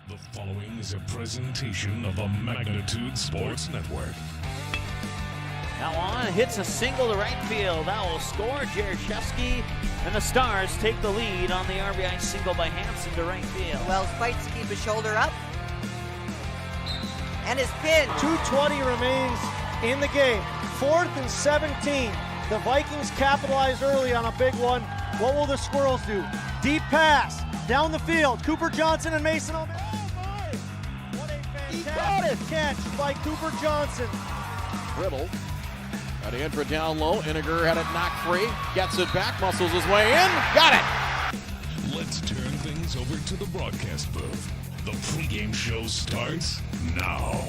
The following is a presentation of the Magnitude Sports Network. Now on, hits a single to right field. That will score. Jaroszewski and the Stars take the lead on the RBI single by Hansen to right field. Wells fights to keep his shoulder up. And his pin. 2:20 remains in the game. 4th and 17. The Vikings capitalize early on a big one. What will the Squirrels do? Deep pass down the field. Cooper Johnson and Mason. Oh my! What a fantastic catch by Cooper Johnson. Riddle got in for down low. Iniger had it knocked free. Gets it back. Muscles his way in. Got it. Let's turn things over to the broadcast booth. The pregame show starts now.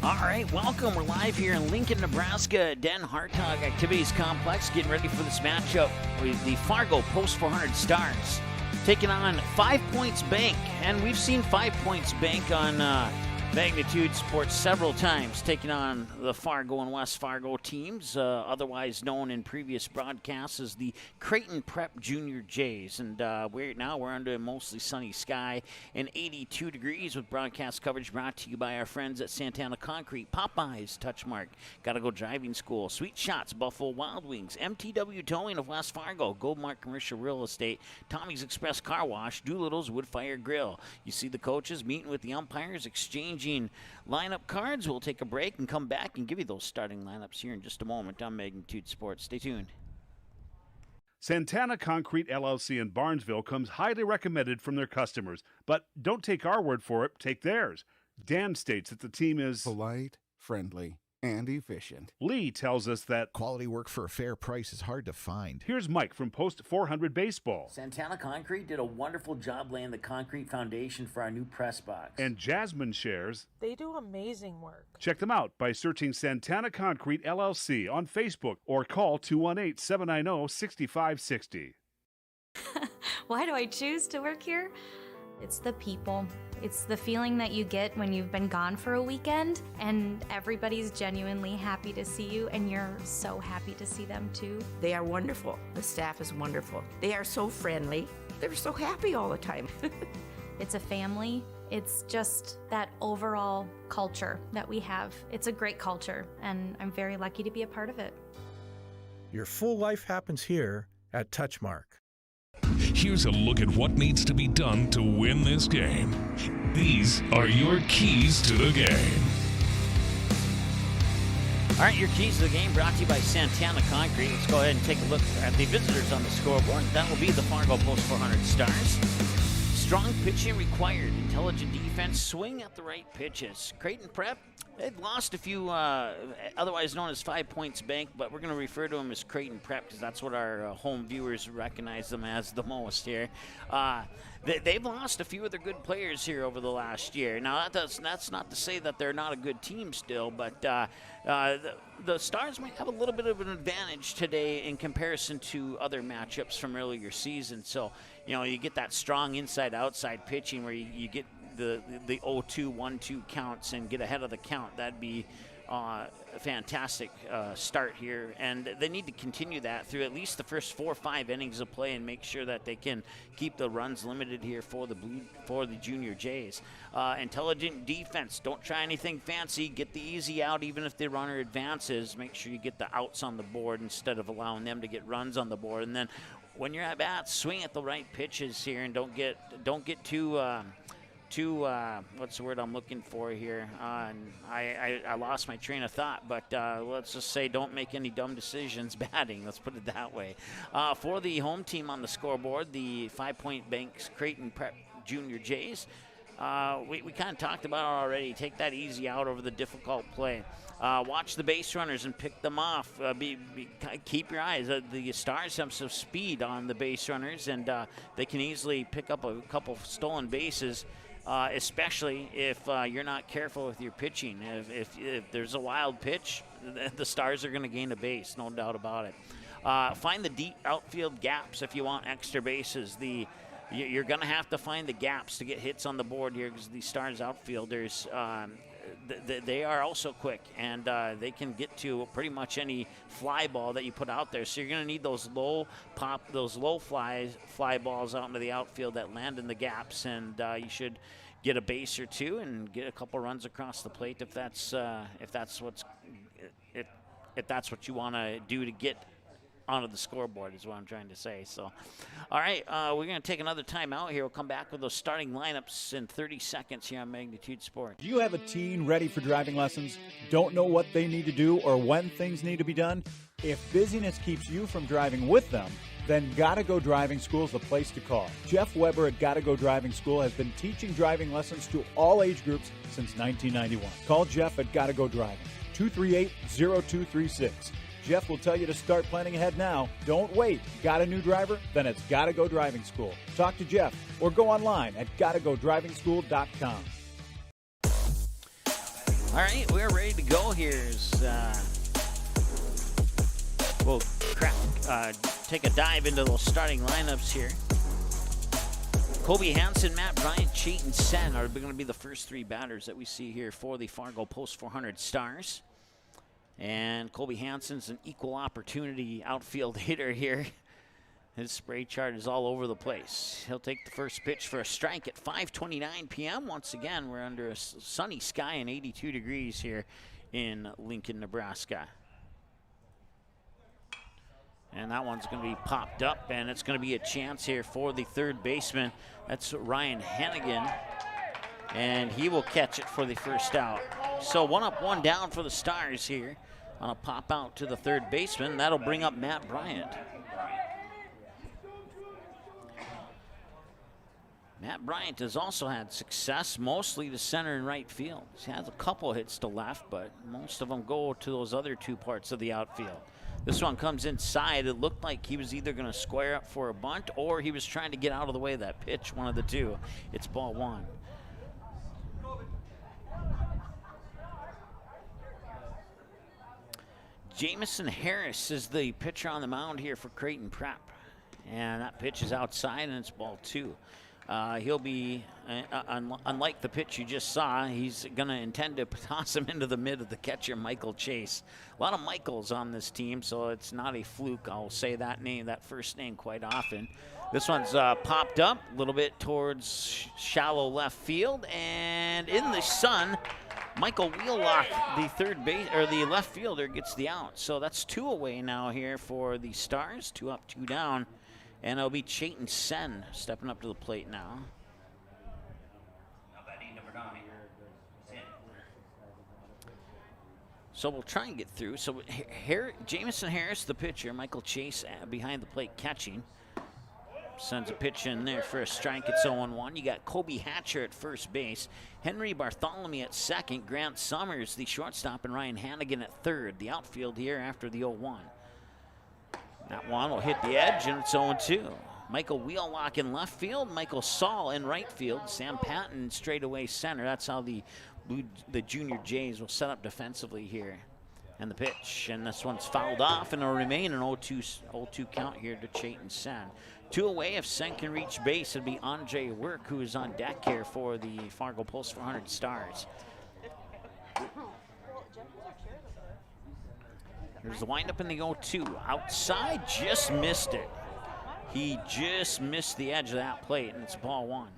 All right, welcome. We're live here in Lincoln, Nebraska, Den Hartog Activities Complex, getting ready for this matchup with the Fargo Post 400 Stars, taking on 5 Points Bank. And we've seen 5 Points Bank on Magnitude Sports several times, taking on the Fargo and West Fargo teams, otherwise known in previous broadcasts as the Creighton Prep Junior Jays. And we're under a mostly sunny sky and 82 degrees with broadcast coverage brought to you by our friends at Santana Concrete, Popeyes, Touchmark, Gotta Go Driving School, Sweet Shots, Buffalo Wild Wings, MTW Towing of West Fargo, Goldmark Commercial Real Estate, Tommy's Express Car Wash, Doolittle's Woodfire Grill. You see the coaches meeting with the umpires, exchanging lineup cards. We'll take a break and come back and give you those starting lineups here in just a moment on Magnitude Sports. Stay tuned. Santana Concrete LLC in Barnesville comes highly recommended from their customers. But don't take our word for it, take theirs. Dan states that the team is polite, friendly, and efficient. Lee tells us that quality work for a fair price is hard to find. Here's Mike from Post 400 Baseball. Santana Concrete did a wonderful job laying the concrete foundation for our new press box. And Jasmine shares they do amazing work. Check them out by searching Santana Concrete LLC on Facebook or call 218-790-6560. Why do I choose to work here? It's the people. It's the feeling that you get when you've been gone for a weekend and everybody's genuinely happy to see you and you're so happy to see them too. They are wonderful. The staff is wonderful. They are so friendly. They're so happy all the time. It's a family. It's just that overall culture that we have. It's a great culture and I'm very lucky to be a part of it. Your full life happens here at Touchmark. Here's a look at what needs to be done to win this game. These are your keys to the game. All right, your keys to the game brought to you by Santana Concrete. Let's go ahead and take a look at the visitors on the scoreboard. That will be the Fargo Post 400 Stars. Strong pitching required. Intelligent defense. Swing at the right pitches. Creighton Prep. They've lost a few, otherwise known as 5 Points Bank, but we're going to refer to them as Creighton Prep because that's what our home viewers recognize them as the most here. They've lost a few of their good players here over the last year. Now, that's not to say that they're not a good team still, but the Stars might have a little bit of an advantage today in comparison to other matchups from earlier season. So, you get that strong inside-outside pitching where you get the 0-2, 1-2 counts and get ahead of the count. That'd be a fantastic start here, and they need to continue that through at least the first 4 or 5 innings of play and make sure that they can keep the runs limited here for the Junior Jays. Intelligent defense. Don't try anything fancy. Get the easy out even if the runner advances. Make sure you get the outs on the board instead of allowing them to get runs on the board. And then when you're at bat, swing at the right pitches here and don't get too what's the word I'm looking for here? I lost my train of thought, but let's just say don't make any dumb decisions batting. Let's put it that way. For the home team on the scoreboard, the 5 Point Bank's Creighton Prep Junior Jays, we kind of talked about it already. Take that easy out over the difficult play. Watch the base runners and pick them off. Keep your eyes. The Stars have some speed on the base runners, and they can easily pick up a couple stolen bases. Especially if you're not careful with your pitching. If there's a wild pitch, the Stars are going to gain a base, no doubt about it. Find the deep outfield gaps if you want extra bases. You're going to have to find the gaps to get hits on the board here because the Stars outfielders they are also quick, and they can get to pretty much any fly ball that you put out there. So you're going to need those low fly balls out into the outfield that land in the gaps, and you should get a base or two and get a couple runs across the plate if that's what you want to do to get onto the scoreboard is what I'm trying to say. So, all right, we're going to take another timeout here. We'll come back with those starting lineups in 30 seconds here on Magnitude Sport. Do you have a teen ready for driving lessons? Don't know what they need to do or when things need to be done? If busyness keeps you from driving with them, then Gotta Go Driving School is the place to call. Jeff Weber at Gotta Go Driving School has been teaching driving lessons to all age groups since 1991. Call Jeff at Gotta Go Driving, 238-0236. Jeff will tell you to start planning ahead now. Don't wait. Got a new driver? Then it's Gotta Go Driving School. Talk to Jeff or go online at gottagodrivingschool.com. All right, we're ready to go here. We'll take a dive into those starting lineups here. Kobe Hansen, Matt Bryant, Creighton Sen are going to be the first three batters that we see here for the Fargo Post 400 Stars. And Kobe Hansen's an equal opportunity outfield hitter here. His spray chart is all over the place. He'll take the first pitch for a strike at 5:29 p.m. Once again, we're under a sunny sky and 82 degrees here in Lincoln, Nebraska. And that one's going to be popped up, and it's going to be a chance here for the third baseman. That's Ryan Hannigan, and he will catch it for the first out. So 1 up, 1 down for the Stars here on a pop out to the third baseman. That'll bring up Matt Bryant. Matt Bryant has also had success, mostly to center and right field. He has a couple hits to left, but most of them go to those other two parts of the outfield. This one comes inside. It looked like he was either going to square up for a bunt or he was trying to get out of the way of that pitch, one of the two. It's ball one. Jamison Harris is the pitcher on the mound here for Creighton Prep. And that pitch is outside, and it's ball two. He'll be, unlike the pitch you just saw, he's going to intend to toss him into the mid of the catcher, Michael Chase. A lot of Michaels on this team, so it's not a fluke. I'll say that name, that first name, quite often. This one's popped up a little bit towards shallow left field, and in the sun, Michael Wheelock, the third base or the left fielder, gets the out. So that's 2 away now here for the Stars. 2 up, 2 down. And it'll be Creighton Sen stepping up to the plate now. So we'll try and get through. So Jamison Harris, the pitcher, Michael Chase behind the plate catching. Sends a pitch in there for a strike. It's 0-1. You got Kobe Hatcher at first base, Henry Bartholomew at second, Grant Summers, the shortstop, and Ryan Hannigan at third. The outfield here after the 0-1. That one will hit the edge, and it's 0-2. Michael Wheelock in left field, Michael Saul in right field, Sam Patton straightaway center. That's how the Junior Jays will set up defensively here. And the pitch, and this one's fouled off, and it'll remain an 0-2 count here to Creighton Sen. 2 away. If Sen can reach base, it'll be Andre Work, who is on deck here for the Fargo Post 400 Stars. There's the windup in the 0-2. Outside, just missed it. He just missed the edge of that plate, and it's ball one.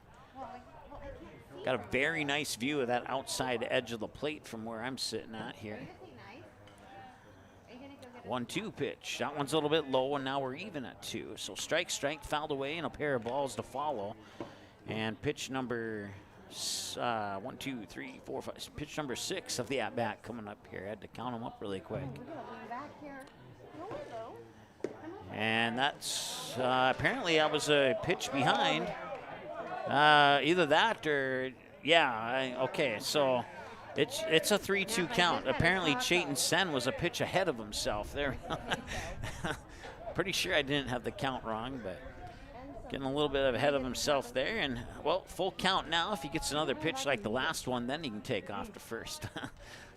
Got a very nice view of that outside edge of the plate from where I'm sitting at here. 1-2 pitch. That one's a little bit low, and now we're even at 2. So strike, fouled away, and a pair of balls to follow. And pitch number 1, 2, 3, 4, 5. Pitch number 6 of the at-bat coming up here. I had to count them up really quick. And that's apparently I was a pitch behind. Either that or, yeah, okay, so it's a 3-2 count. Apparently Creighton Sen was a pitch ahead of himself there. Pretty sure I didn't have the count wrong, but getting a little bit ahead of himself there. And, well, full count now. If he gets another pitch like the last one, then he can take off to first.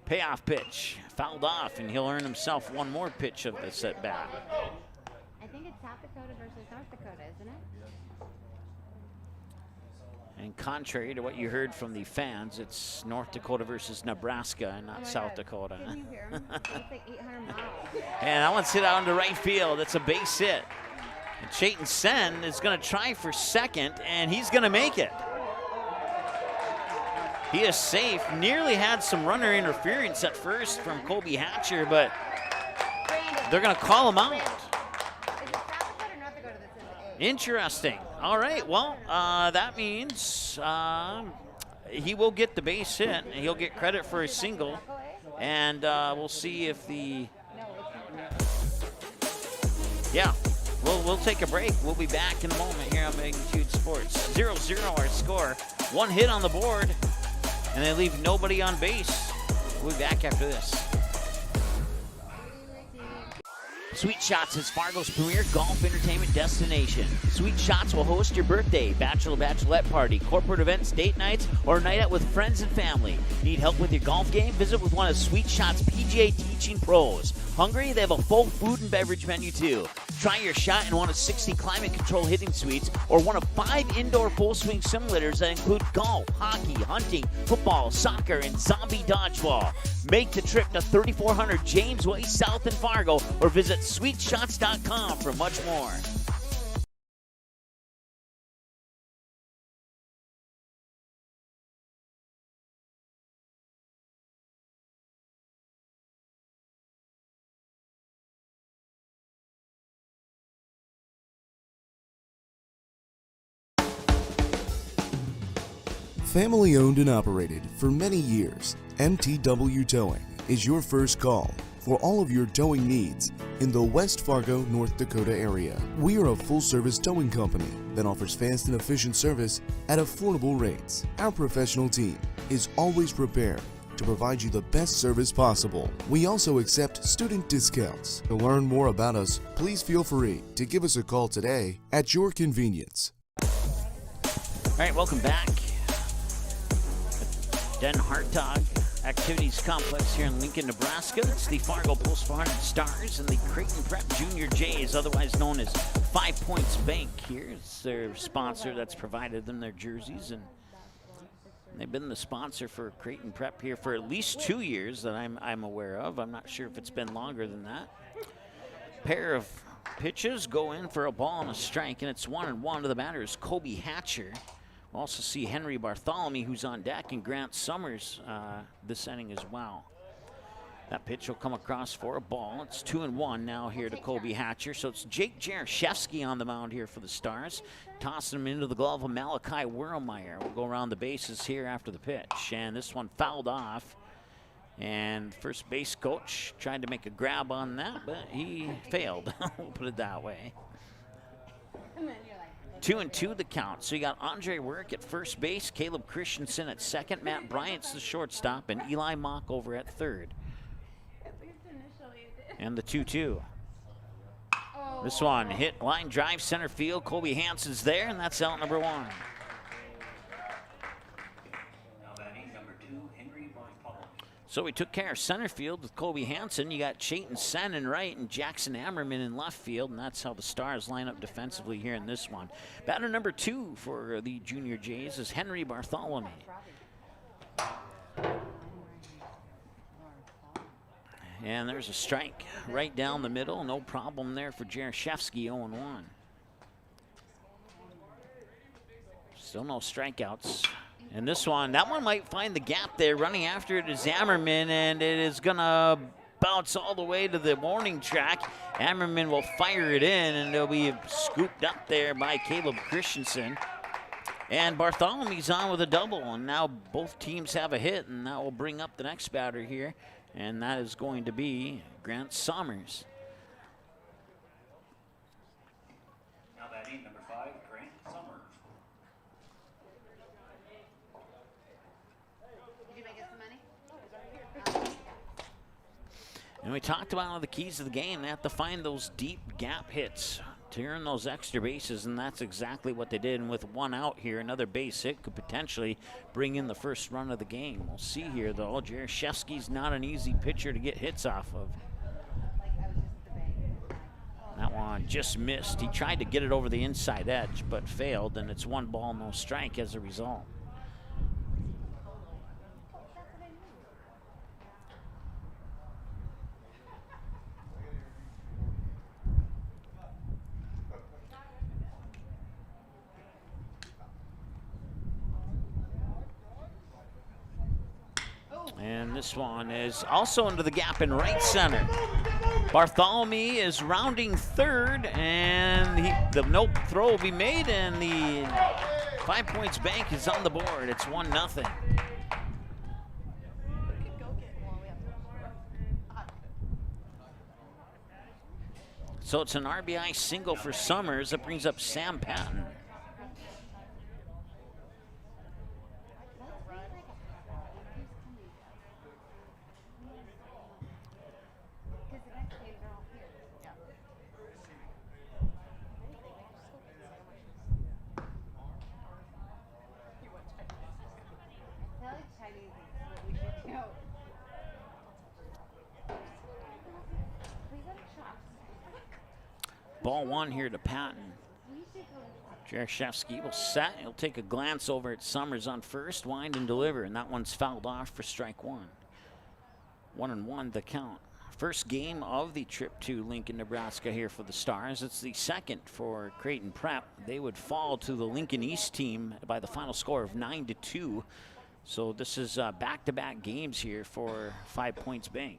Payoff pitch, fouled off, and he'll earn himself one more pitch of this at bat. I think it's South Dakota versus North Dakota, isn't it? And contrary to what you heard from the fans, it's North Dakota versus Nebraska and not South Dakota. Can you hear him? It's like 800 miles. And that one's hit out into right field. It's a base hit. And Creighton Sen is going to try for second, and he's going to make it. He is safe. Nearly had some runner interference at first from Colby Hatcher, but they're going to call him out. Interesting. All right, well, that means he will get the base hit, and he'll get credit for a single. And we'll see if the... Yeah, we'll take a break. We'll be back in a moment here on Magnitude Sports. 0-0 our score. One hit on the board, and they leave nobody on base. We'll be back after this. Sweet Shots is Fargo's premier golf entertainment destination. Sweet Shots will host your birthday, bachelorette party, corporate events, date nights, or a night out with friends and family. Need help with your golf game? Visit with one of Sweet Shots' PGA teaching pros. Hungry? They have a full food and beverage menu too. Try your shot in one of 60 climate control hitting suites or one of 5 indoor full swing simulators that include golf, hockey, hunting, football, soccer, and zombie dodgeball. Make the trip to 3400 James Way South in Fargo or visit sweetshots.com for much more. Family owned and operated for many years, MTW Towing is your first call for all of your towing needs in the West Fargo, North Dakota area. We are a full-service towing company that offers fast and efficient service at affordable rates. Our professional team is always prepared to provide you the best service possible. We also accept student discounts. To learn more about us, please feel free to give us a call today at your convenience. All right, welcome back. Den Hartog Activities Complex here in Lincoln, Nebraska. That's the Fargo Post 400 Stars and the Creighton Prep Junior Jays, otherwise known as 5 Points Bank. Here's their sponsor that's provided them their jerseys, and they've been the sponsor for Creighton Prep here for at least 2 years that I'm aware of. I'm not sure if it's been longer than that. Pair of pitches go in for a ball and a strike, and it's 1-1 to the batter is Colby Hatcher. We'll also see Henry Bartholomew, who's on deck, and Grant Summers this inning as well. That pitch will come across for a ball. It's 2-1 now here to Colby Hatcher. So it's Jake Jaroszewski on the mound here for the Stars. Tossing him into the glove of Malachi Werlemeyer. We'll go around the bases here after the pitch. And this one fouled off. And first base coach tried to make a grab on that, but he failed. We'll put it that way. 2-2 the count. So you got Andre Work at first base, Caleb Christensen at second, Matt Bryant's the shortstop, and Eli Mock over at third. And the 2-2. This one hit line drive center field. Colby Hansen's there, and that's out number 1. So we took care of center field with Colby Hansen. You got Creighton Sen in right and Jackson Ammerman in left field, and that's how the Stars line up defensively here in this one. Batter number 2 for the Junior Jays is Henry Bartholomew. And there's a strike right down the middle. No problem there for Jaroszewski, 0-1. Still no strikeouts. And this one, that one might find the gap there. Running after it is Ammerman, and it is going to bounce all the way to the warning track. Ammerman will fire it in, and it'll be scooped up there by Caleb Christensen. And Bartholomew's on with a double, and now both teams have a hit, and that will bring up the next batter here, and that is going to be Grant Summers. Now batting number 5, Grant Summers. And we talked about one of the keys to the game. They have to find those deep gap hits to earn those extra bases, and that's exactly what they did. And with one out here, another base hit could potentially bring in the first run of the game. We'll see here, though. Jaroszewski's not an easy pitcher to get hits off of. That one just missed. He tried to get it over the inside edge, but failed, and it's 1 ball, no strike as a result. And this one is also into the gap in right center. Bartholomew is rounding third, and the no throw will be made, and the 5 Points Bank is on the board. It's 1-0. So it's an RBI single for Summers. That brings up Sam Patton. Ball 1 here to Patton. Jaroszewski will set. He'll take a glance over at Summers on first, wind and deliver, and that one's fouled off for strike 1. 1-1 the count. First game of the trip to Lincoln, Nebraska here for the Stars. It's the second for Creighton Prep. They would fall to the Lincoln East team by the final score of 9-2. So this is back-to-back games here for 5 Points Bank.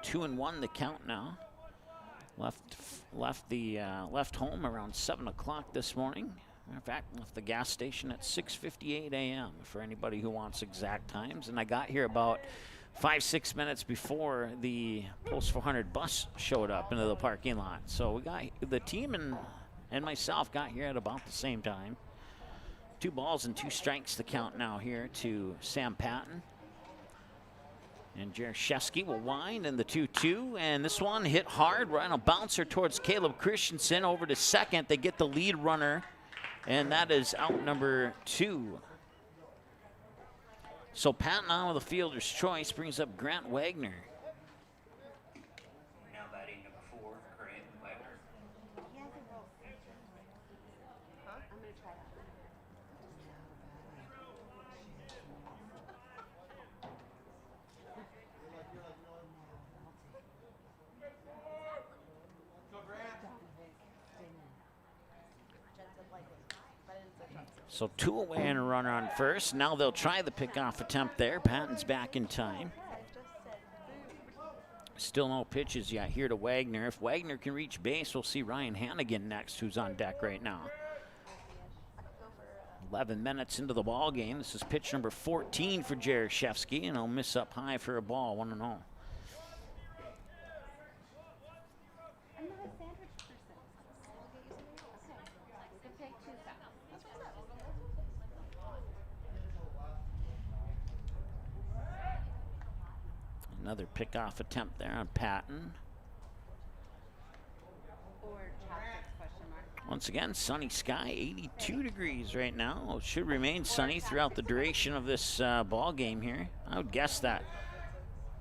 2-1 the count now. Left home around 7 o'clock this morning. In fact, left the gas station at 6:58 a.m. for anybody who wants exact times. And I got here about 5-6 minutes before the Post 400 bus showed up into the parking lot. So we got the team and myself got here at about the same time. 2 balls and 2 strikes the count now here to Sam Patton. And Jaroszewski will wind in the 2-2, and this one hit hard, right on a bouncer towards Caleb Christensen over to second. They get the lead runner, and that is out number 2. So Patton on with the fielder's choice brings up Grant Wagner. Now batting number 4, Grant Wagner. I'm going to try that. So 2 away and a runner on first. Now they'll try the pickoff attempt there. Patton's back in time. Still no pitches yet here to Wagner. If Wagner can reach base, we'll see Ryan Hannigan next, who's on deck right now. 11 minutes into the ball game. This is pitch number 14 for Jaroszewski, and he'll miss up high for a ball, 1-0. Another pickoff attempt there on Patton. Once again, sunny sky, 82 degrees right now. It should remain sunny throughout the duration of this ball game here. I would guess that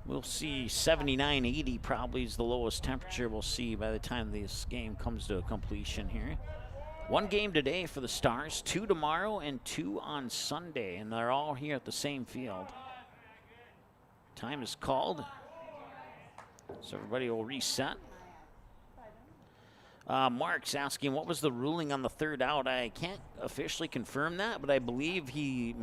we'll see 79, 80 probably is the lowest temperature we'll see by the time this game comes to a completion here. 1 game today for the Stars, 2 tomorrow and 2 on Sunday, and they're all here at the same field. Time is called, so everybody will reset. Mark's asking, what was the ruling on the 3rd out? I can't officially confirm that, but I believe he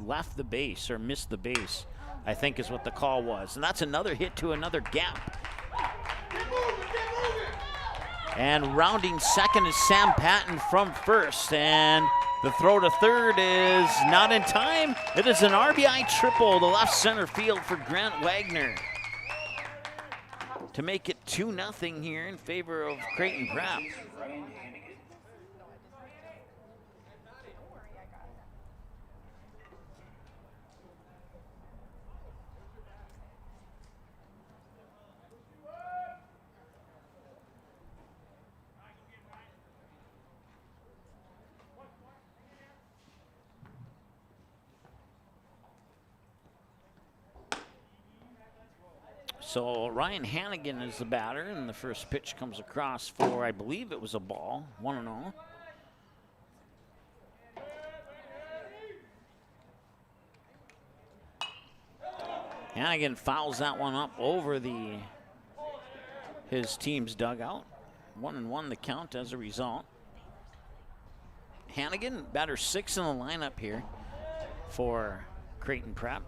left the base or missed the base, I think is what the call was. And that's another hit to another gap. And rounding second is Sam Patton from first, and the throw to third is not in time. It is an RBI triple to left center field for Grant Wagner to make it 2-0 here in favor of Creighton Prep. So Ryan Hannigan is the batter, and the first pitch comes across for, I believe it was a ball, 1-0. Hannigan fouls that one up over his team's dugout. 1-1 the count as a result. Hannigan, batter 6 in the lineup here for Creighton Prep.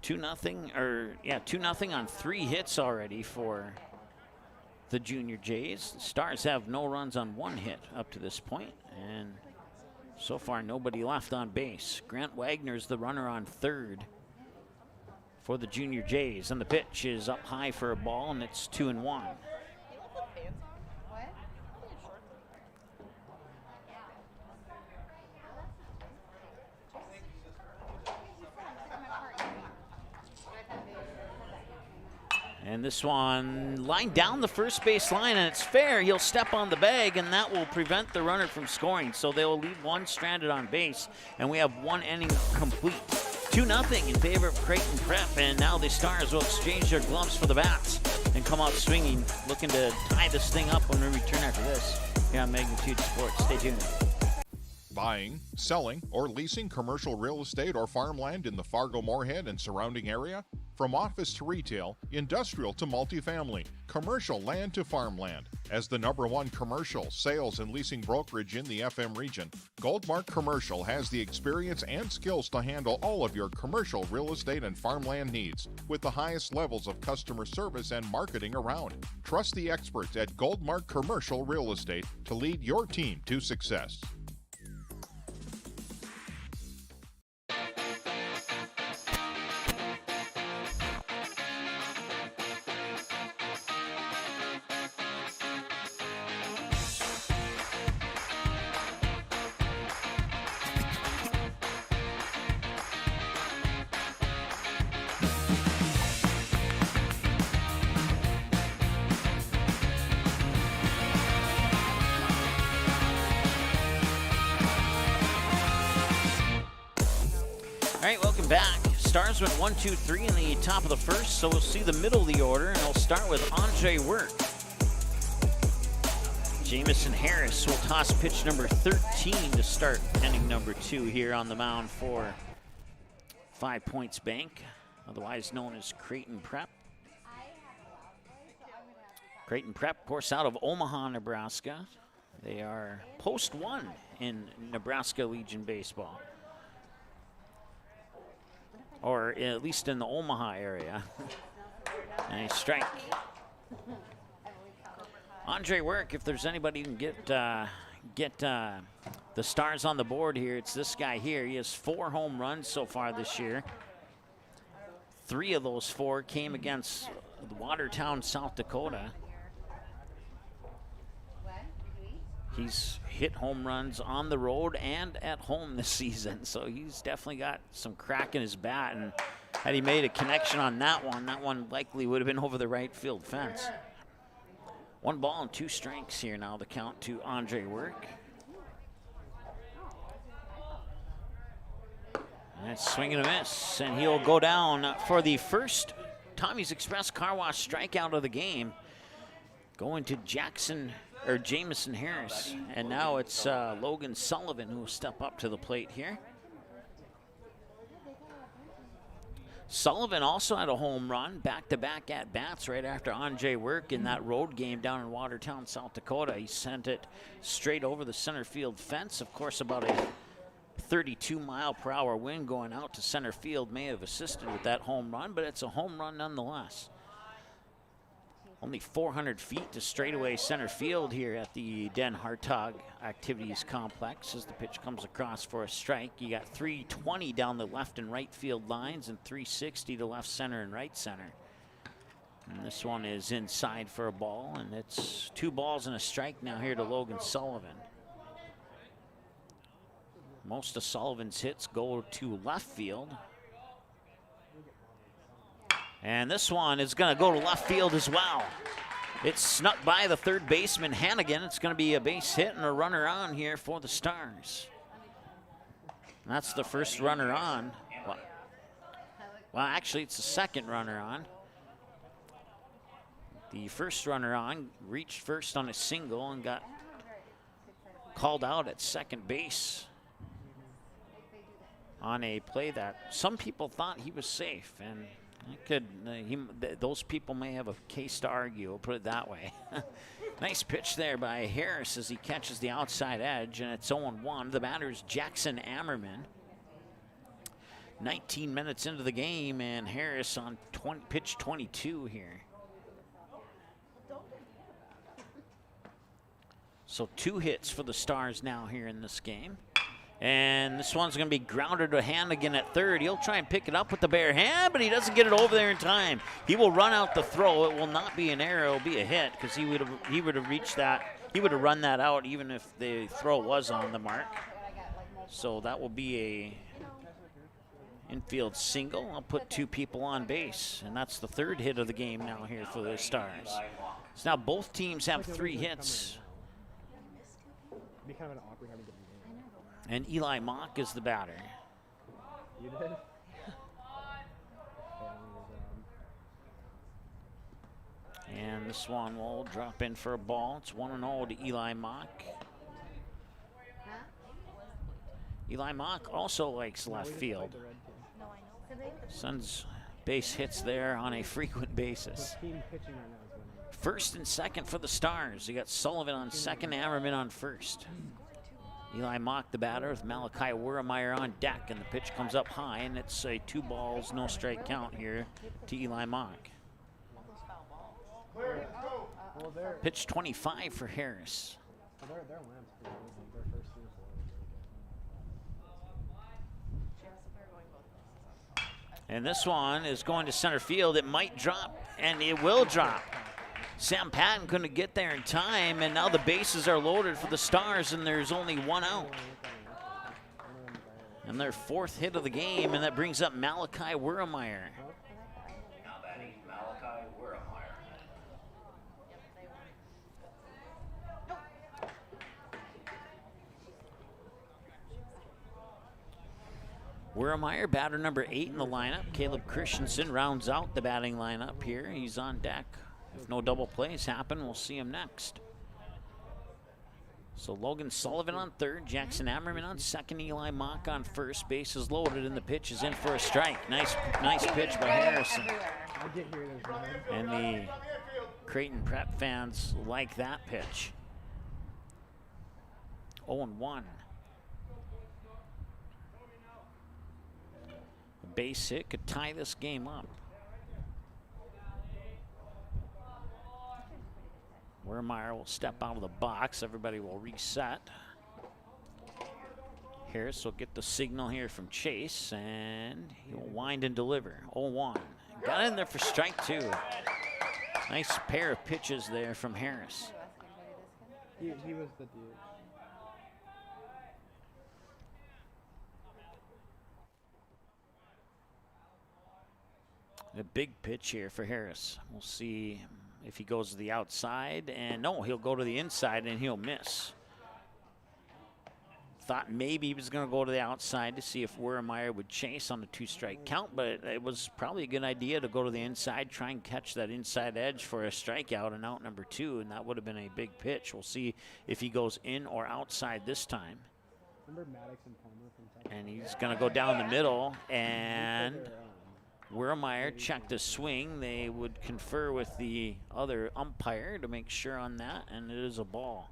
2-0 on 3 hits already for the Junior Jays. The Stars have no runs on 1 hit up to this point, and so far nobody left on base. Grant Wagner's the runner on third for the Junior Jays, and the pitch is up high for a ball, and it's 2-1. And this one lined down the first base line, and it's fair. He'll step on the bag, and that will prevent the runner from scoring. So they will leave one stranded on base, and we have 1 inning complete. 2-0 in favor of Creighton Prep, and now the Stars will exchange their gloves for the bats and come out swinging, looking to tie this thing up when we return after this here on Magnitude Sports. Stay tuned. Buying, selling, or leasing commercial real estate or farmland in the Fargo, Moorhead, and surrounding area? From office to retail, industrial to multifamily, commercial land to farmland. As the #1 commercial sales and leasing brokerage in the FM region, Goldmark Commercial has the experience and skills to handle all of your commercial real estate and farmland needs with the highest levels of customer service and marketing around. Trust the experts at Goldmark Commercial Real Estate to lead your team to success. All right, welcome back. Stars went 1-2-3 in the top of the first, so we'll see the middle of the order, and we'll start with Andre Work. Jamison Harris will toss pitch number 13 to start inning number 2 here on the mound for 5 Points Bank, otherwise known as Creighton Prep. Creighton Prep, of course, out of Omaha, Nebraska. They are post 1 in Nebraska Legion Baseball, or at least in the Omaha area. Nice strike. Andre Work, if there's anybody who can get the Stars on the board here, it's this guy here. He has 4 home runs so far this year. 3 of those 4 came against Watertown, South Dakota. He's hit home runs on the road and at home this season, so he's definitely got some crack in his bat, and had he made a connection on that one likely would have been over the right field fence. 1 ball and 2 strikes here now, the count to Andre Work. That's swing and a miss, and he'll go down for the first Tommy's Express Car Wash strikeout of the game, going to Jamison Harris, and now it's Logan Sullivan who will step up to the plate here. Sullivan also had a home run, back-to-back at-bats right after Andre Work in that road game down in Watertown, South Dakota. He sent it straight over the center field fence. Of course, about a 32-mile-per-hour wind going out to center field may have assisted with that home run, but it's a home run nonetheless. Only 400 feet to straightaway center field here at the Den Hartog Activities Complex as the pitch comes across for a strike. You got 320 down the left and right field lines and 360 to left center and right center. And this one is inside for a ball, and it's 2 balls and a strike now here to Logan Sullivan. Most of Sullivan's hits go to left field. And this one is going to go to left field as well. It's snuck by the third baseman, Hannigan. It's going to be a base hit and a runner on here for the Stars. And that's the first runner on. Well, actually, it's the second runner on. The first runner on reached first on a single and got called out at second base on a play that some people thought he was safe, and those people may have a case to argue, I'll put it that way. Nice pitch there by Harris as he catches the outside edge, and it's 0-1. The batter is Jackson Ammerman. 19 minutes into the game, and Harris on pitch 22 here. So 2 hits for the Stars now here in this game. And this one's going to be grounded to hand again at third. He'll try and pick it up with the bare hand, but he doesn't get it over there in time. He will run out the throw. It will not be an error. It will be a hit because he would have reached that. He would have run that out even if the throw was on the mark. So that will be a infield single. I'll put 2 people on base, and that's the 3rd hit of the game now here for the Stars. So now both teams have 3 hits. And Eli Mock is the batter. You did? And this one will drop in for a ball. It's 1-0 to Eli Mock. Eli Mock also likes left field. Sends base hits there on a frequent basis. First and second for the Stars. You got Sullivan on second, Ammerman on first. Eli Mock, the batter, with Malachi Wurmeyer on deck, and the pitch comes up high, and it's a 2 balls, no strike count here to Eli Mock. Pitch 25 for Harris. And this one is going to center field. It might drop, and it will drop. Sam Patton couldn't get there in time, and now the bases are loaded for the Stars, and there's only 1 out. And their 4th hit of the game, and that brings up Malachi Wurmeyer. Now batting, Malachi Wurmeyer. Wurmeyer, batter number 8 in the lineup. Caleb Christensen rounds out the batting lineup here. He's on deck. If no double plays happen, we'll see him next. So Logan Sullivan on third, Jackson Ammerman on second, Eli Mock on first. Base is loaded, and the pitch is in for a strike. Nice pitch by Harrison. And the Creighton Prep fans like that pitch. 0-1. A base hit could tie this game up. Wurmeyer will step out of the box. Everybody will reset. Harris will get the signal here from Chase, and he will wind and deliver. 0-1. Got in there for strike 2. Nice pair of pitches there from Harris. He was the dude. A big pitch here for Harris. We'll see if he goes to the outside, and no, he'll go to the inside and he'll miss. Thought maybe he was going to go to the outside to see if Wurmeyer would chase on the 2-strike count, but it was probably a good idea to go to the inside, try and catch that inside edge for a strikeout and out number 2, and that would have been a big pitch. We'll see if he goes in or outside this time. Remember Maddox and Palmer from And he's going to go down the middle, and Wurmeyer checked the swing. They would confer with the other umpire to make sure on that, and it is a ball.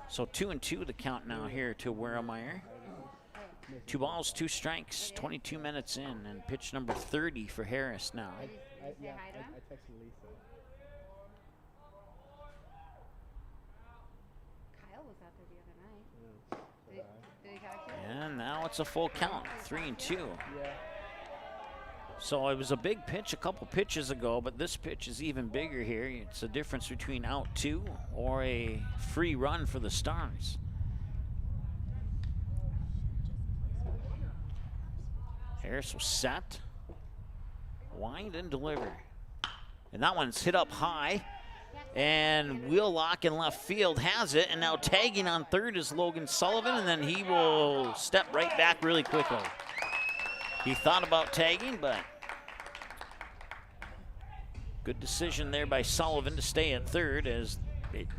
So 2-2 the count now here to Wurmeyer. 2 balls, 2 strikes, 22 minutes in, and pitch number 30 for Harris now. I texted Lisa. Kyle was out there the other night. Did he catch it? And now it's a full count, 3-2. Yeah. So it was a big pitch a couple pitches ago, but this pitch is even bigger here. It's a difference between out 2 or a free run for the Stars. Harris will set, wind and deliver. And that one's hit up high. And Wheelock in left field has it, and now tagging on third is Logan Sullivan, and then he will step right back really quickly. He thought about tagging, but Good decision there by Sullivan to stay at third, as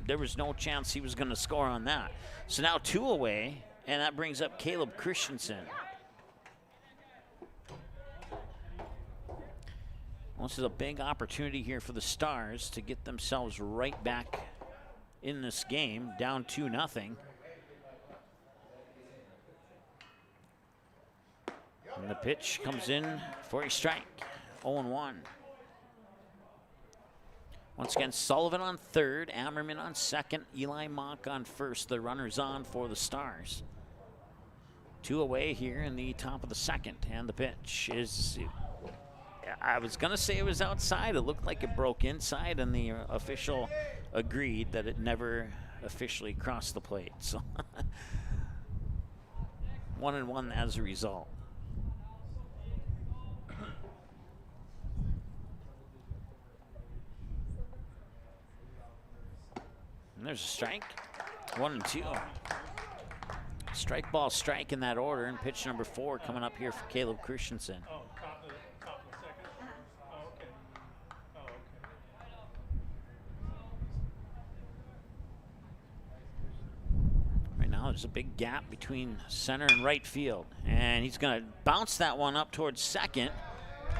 there was no chance he was going to score on that. So now 2 away, and that brings up Caleb Christensen. Well, this is a big opportunity here for the Stars to get themselves right back in this game, down 2-0. And the pitch comes in for a strike, 0-1. Once again, Sullivan on third, Ammerman on second, Eli Mock on first. The runners on for the Stars. 2 away here in the top of the second, and the pitch is, I was gonna say it was outside. It looked like it broke inside, and the official agreed that it never officially crossed the plate. So 1-1 as a result. And there's a strike, 1-2. Strike, ball, strike in that order, and pitch number 4 coming up here for Caleb Christensen. Oh, top of the second? Oh, okay. Oh, okay. Right now there's a big gap between center and right field, and he's going to bounce that one up towards second.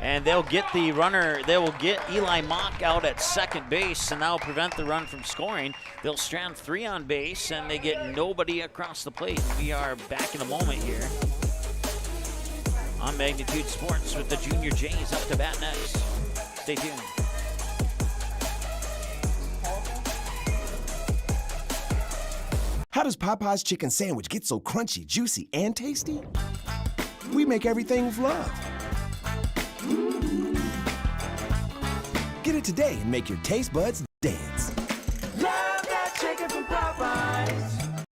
And they'll get the runner, they will get Eli Mock out at second base, and that'll prevent the run from scoring. They'll strand 3 on base, and they get nobody across the plate. We are back in a moment here on Magnitude Sports with the Junior Jays up to bat next. Stay tuned. How does Popeye's chicken sandwich get so crunchy, juicy, and tasty? We make everything with love. Get it today and make your taste buds dance. Love that chicken from Popeyes.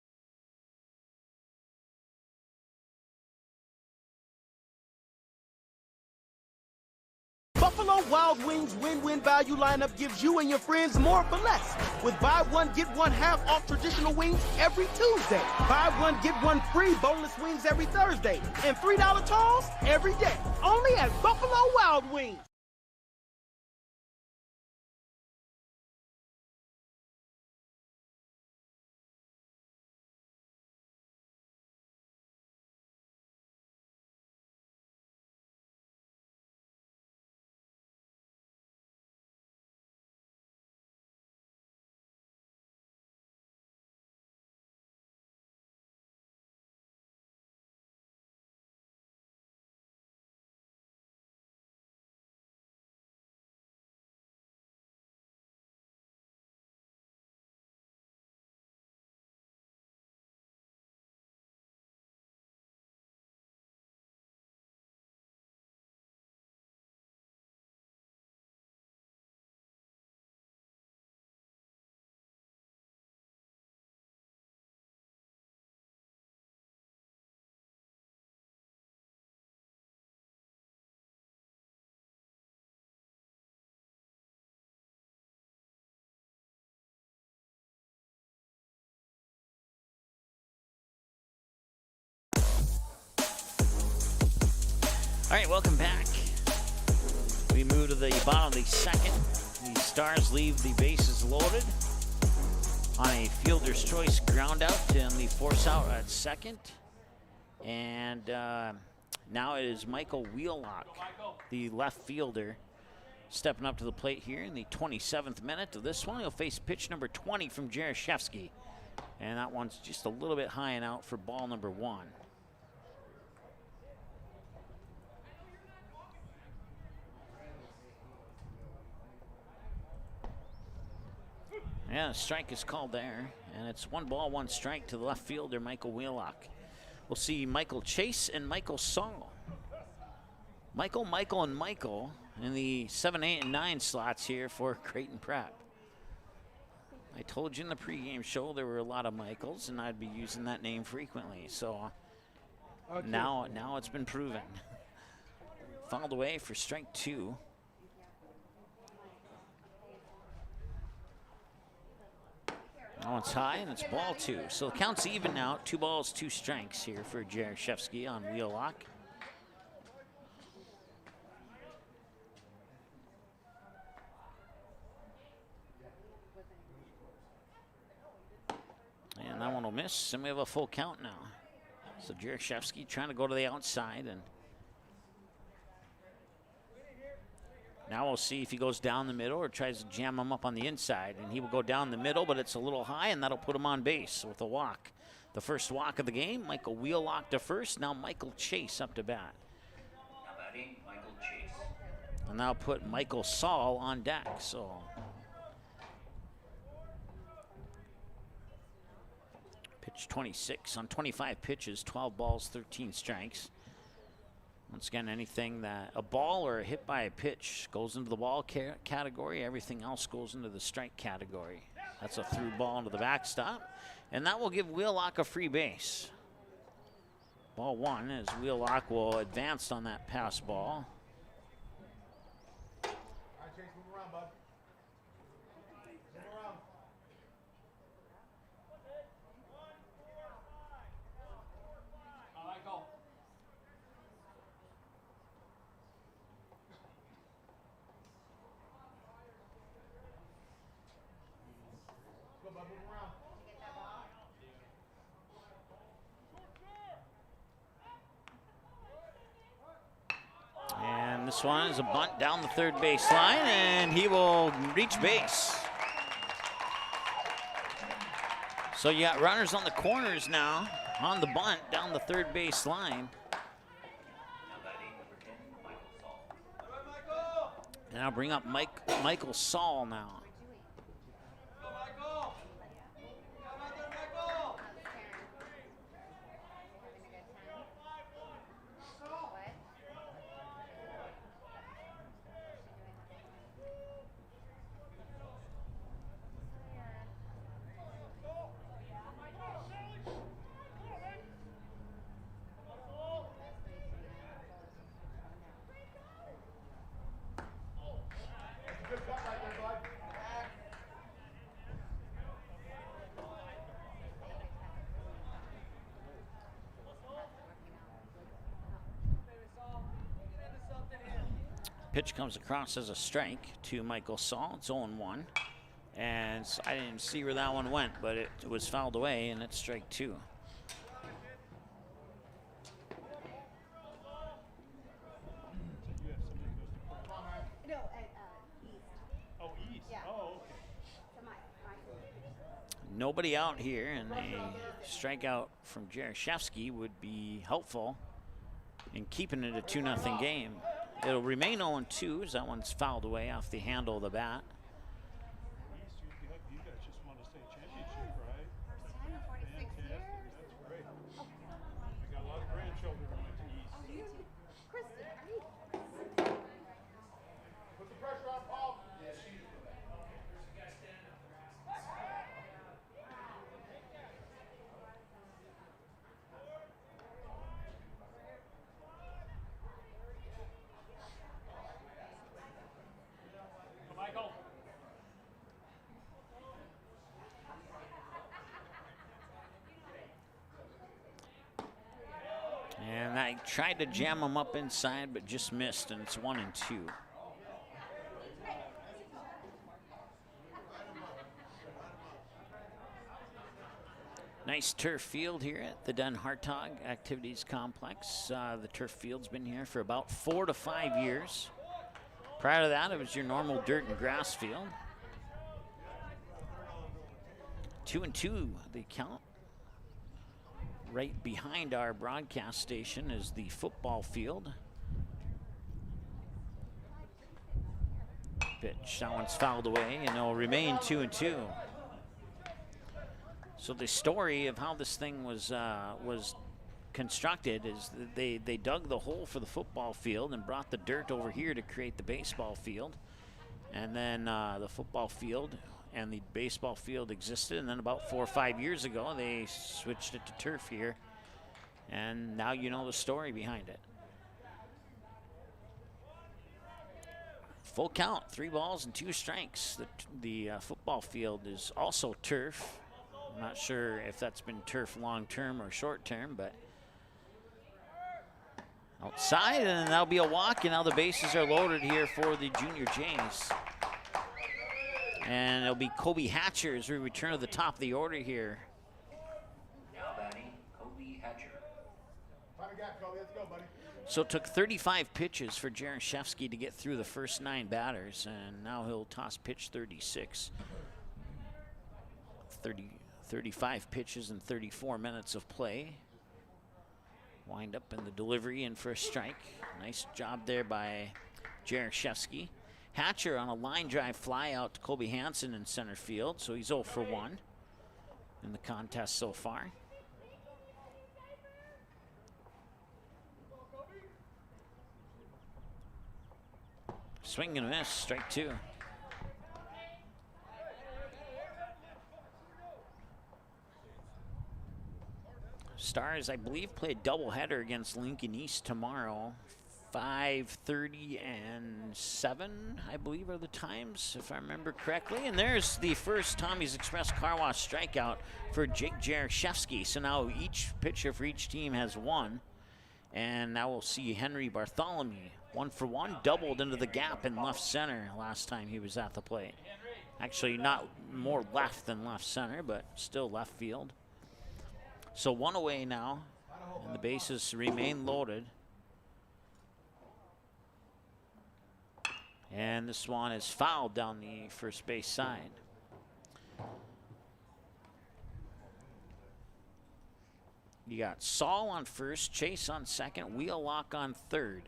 Buffalo Wild Wings win-win value lineup gives you and your friends more for less. With buy one, get one half off traditional wings every Tuesday. Buy one, get one free boneless wings every Thursday. And $3 tolls every day. Only at Buffalo Wild Wings. All right, welcome back. We move to the bottom of the second. The Stars leave the bases loaded on a fielder's choice ground out and the force out at second. And now it is Michael Wheelock, the left fielder, stepping up to the plate here in the 27th minute of this one. He'll face pitch number 20 from Jaroszewski. And that one's just a little bit high and out for ball number 1. Yeah, a strike is called there, and it's 1 ball, 1 strike to the left fielder, Michael Wheelock. We'll see Michael Chase and Michael Saul. Michael, and Michael in the 7, 8, and 9 slots here for Creighton Prep. I told you in the pregame show there were a lot of Michaels, and I'd be using that name frequently. So okay. Now it's been proven. Fouled away for strike 2. Oh, it's high, and it's ball 2. So the count's even now. 2 balls, 2 strikes here for Jaroszewski on Wheelock. miss, and we have a full count now. So Jaroszewski trying to go to the outside, and now we'll see if he goes down the middle or tries to jam him up on the inside, and he will go down the middle, but it's a little high, and that'll put him on base with a walk. The first walk of the game, Michael Wheelock to first, now Michael Chase up to bat. Now batting, Michael Chase. And now put Michael Saul on deck, so. Pitch 26 on 25 pitches, 12 balls, 13 strikes. Once again, anything that a ball or a hit by a pitch goes into the ball category. Everything else goes into the strike category. That's a through ball into the backstop. And that will give Wheelock a free base. Ball one as Wheelock will advance on that pass ball. And this one is a bunt down the third base line, and he will reach base. So you got runners on the corners now on the bunt down the third base line. And I'll bring up Michael Saul now. Pitch comes across as a strike to Michael Saul. It's 0-1. And I didn't see where that one went, but it was fouled away, and it's strike two. No, East. Oh, East. Yeah. Oh, okay. So my Nobody out here, and a strikeout from Jaroszewski would be helpful in keeping it a 2-0 game. It'll remain 0-2 as that one's fouled away off the handle of the bat. You guys just won a state championship, right? First time in 46 years. That's great. I got a lot of grandchildren who went to East. Oh, you do? Kristen, are you? Put the pressure on Paul. Yes, she. Michael. And I tried to jam him up inside, but just missed, and it's 1-2. Nice turf field here at the Den Hartog Activities Complex. The turf field's been here for about 4 to 5 years. Prior to that, it was your normal dirt and grass field. 2-2 the count. Right behind our broadcast station is the football field. Pitch, that one's fouled away, and it'll remain 2-2. So the story of how this thing was constructed is that they dug the hole for the football field and brought the dirt over here to create the baseball field. And then the football field and the baseball field existed, and then about 4 or 5 years ago they switched it to turf here, and now you know the story behind it. Full count, 3 balls and 2 strikes. The football field is also turf. I'm not sure if that's been turf long term or short term, but outside, and that'll be a walk, and now the bases are loaded here for the Junior Jays. And it'll be Kobe Hatcher as we return to the top of the order here. So it took 35 pitches for Jaroszewski to get through the first 9 batters, and now he'll toss pitch 36. 35 pitches and 34 minutes of play. Wind up in the delivery and for a strike. Nice job there by Jaroszewski. Hatcher on a line drive fly out to Colby Hansen in center field, so he's 0 for 1 in the contest so far. Swing and a miss, strike 2. Stars, I believe, play a doubleheader against Lincoln East tomorrow. 5:30 and 7, I believe, are the times, if I remember correctly. And there's the first Tommy's Express Car Wash strikeout for Jake Jaroszewski. So now each pitcher for each team has 1. And now we'll see Henry Bartholomew, 1 for 1, doubled into the gap in left center last time he was at the plate. Actually, not more left than left center, but still left field. So 1 away now, and the bases remain loaded. And this one is fouled down the first base side. You got Saul on first, Chase on second, Wheelock on third.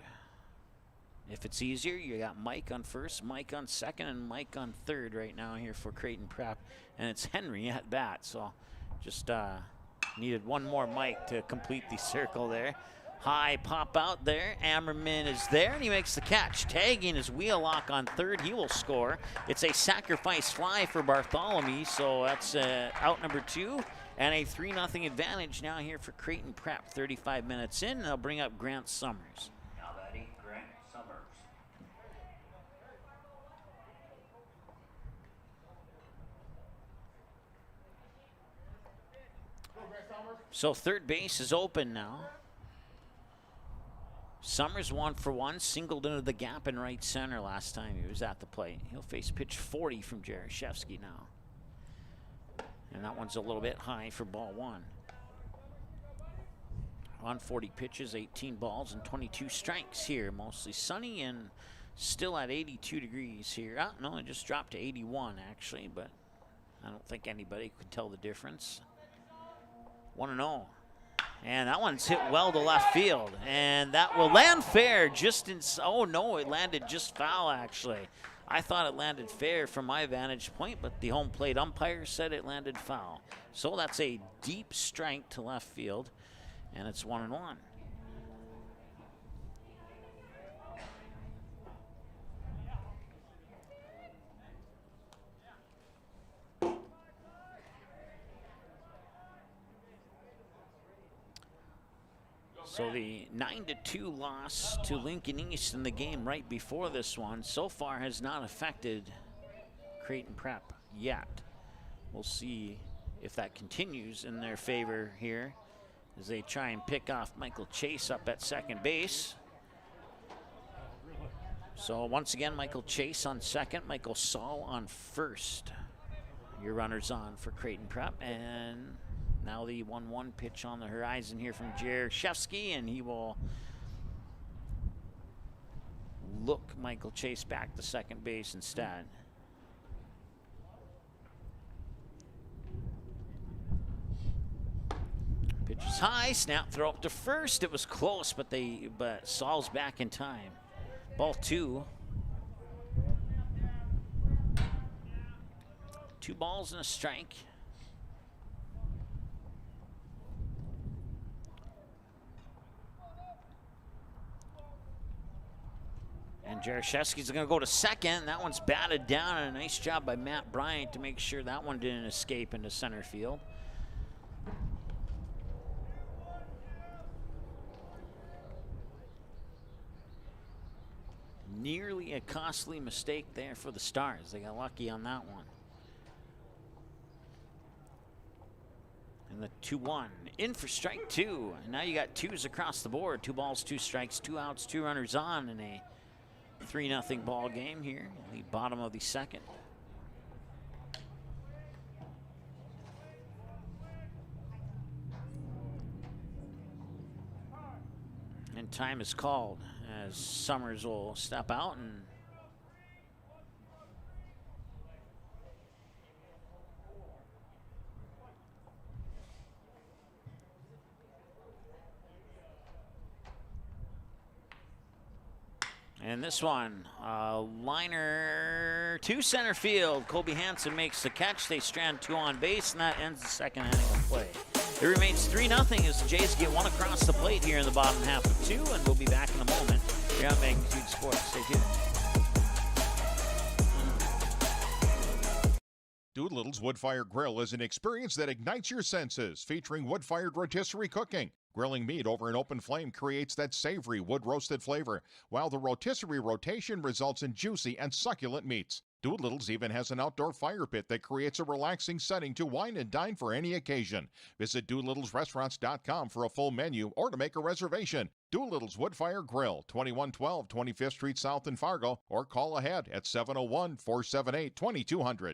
If it's easier, you got Mike on first, Mike on second, and Mike on third right now here for Creighton Prep. And it's Henry at bat, so just needed one more Mike to complete the circle there. High pop out there. Ammerman is there, and he makes the catch. Tagging his Wheelock on third. He will score. It's a sacrifice fly for Bartholomew, so that's out number 2. And a 3-0 advantage now here for Creighton Prep. 35 minutes in, and they'll bring up Grant Summers. Now batting, Grant Summers. So third base is open now. Summers 1 for 1, singled into the gap in right center last time he was at the plate. He'll face pitch 40 from Jaroszewski now. And that one's a little bit high for ball 1. On 40 pitches, 18 balls, and 22 strikes here. Mostly sunny and still at 82 degrees here. Oh, no, it just dropped to 81 actually, but I don't think anybody could tell the difference. 1-0. And that one's hit well to left field. And that will land fair just in, oh no, it landed just foul actually. I thought it landed fair from my vantage point, but the home plate umpire said it landed foul. So that's a deep strike to left field, and it's 1-1. So the 9-2 loss to Lincoln East in the game right before this one so far has not affected Creighton Prep yet. We'll see if that continues in their favor here as they try and pick off Michael Chase up at second base. So once again, Michael Chase on second, Michael Saul on first. Your runners on for Creighton Prep, and now the 1-1 pitch on the horizon here from Jaroszewski, and he will look Michael Chase back to second base instead. Pitch is high, snap throw up to first. It was close, but Saul's back in time. Ball 2. 2 balls and a strike. And Jaroszewski's going to go to second. That one's batted down, and a nice job by Matt Bryant to make sure that one didn't escape into center field. Nearly a costly mistake there for the Stars. They got lucky on that one. And the 2-1 in for strike 2. And now you got 2s across the board. 2 balls, 2 strikes, 2 outs, 2 runners on in a 3-0 ball game here in the bottom of the second. And time is called as Summers will step out and this one, liner to center field. Colby Hansen makes the catch. They strand 2 on base, and that ends the second inning of play. It remains 3-0 as the Jays get 1 across the plate here in the bottom half of 2, and we'll be back in a moment here on Magnitude Sports. Stay tuned. Doolittle's Wood-Fired Grill is an experience that ignites your senses, featuring wood-fired rotisserie cooking. Grilling meat over an open flame creates that savory wood-roasted flavor, while the rotisserie rotation results in juicy and succulent meats. Doolittle's even has an outdoor fire pit that creates a relaxing setting to wine and dine for any occasion. Visit DoolittlesRestaurants.com for a full menu or to make a reservation. Doolittle's Wood-Fire Grill, 2112 25th Street South in Fargo, or call ahead at 701-478-2200.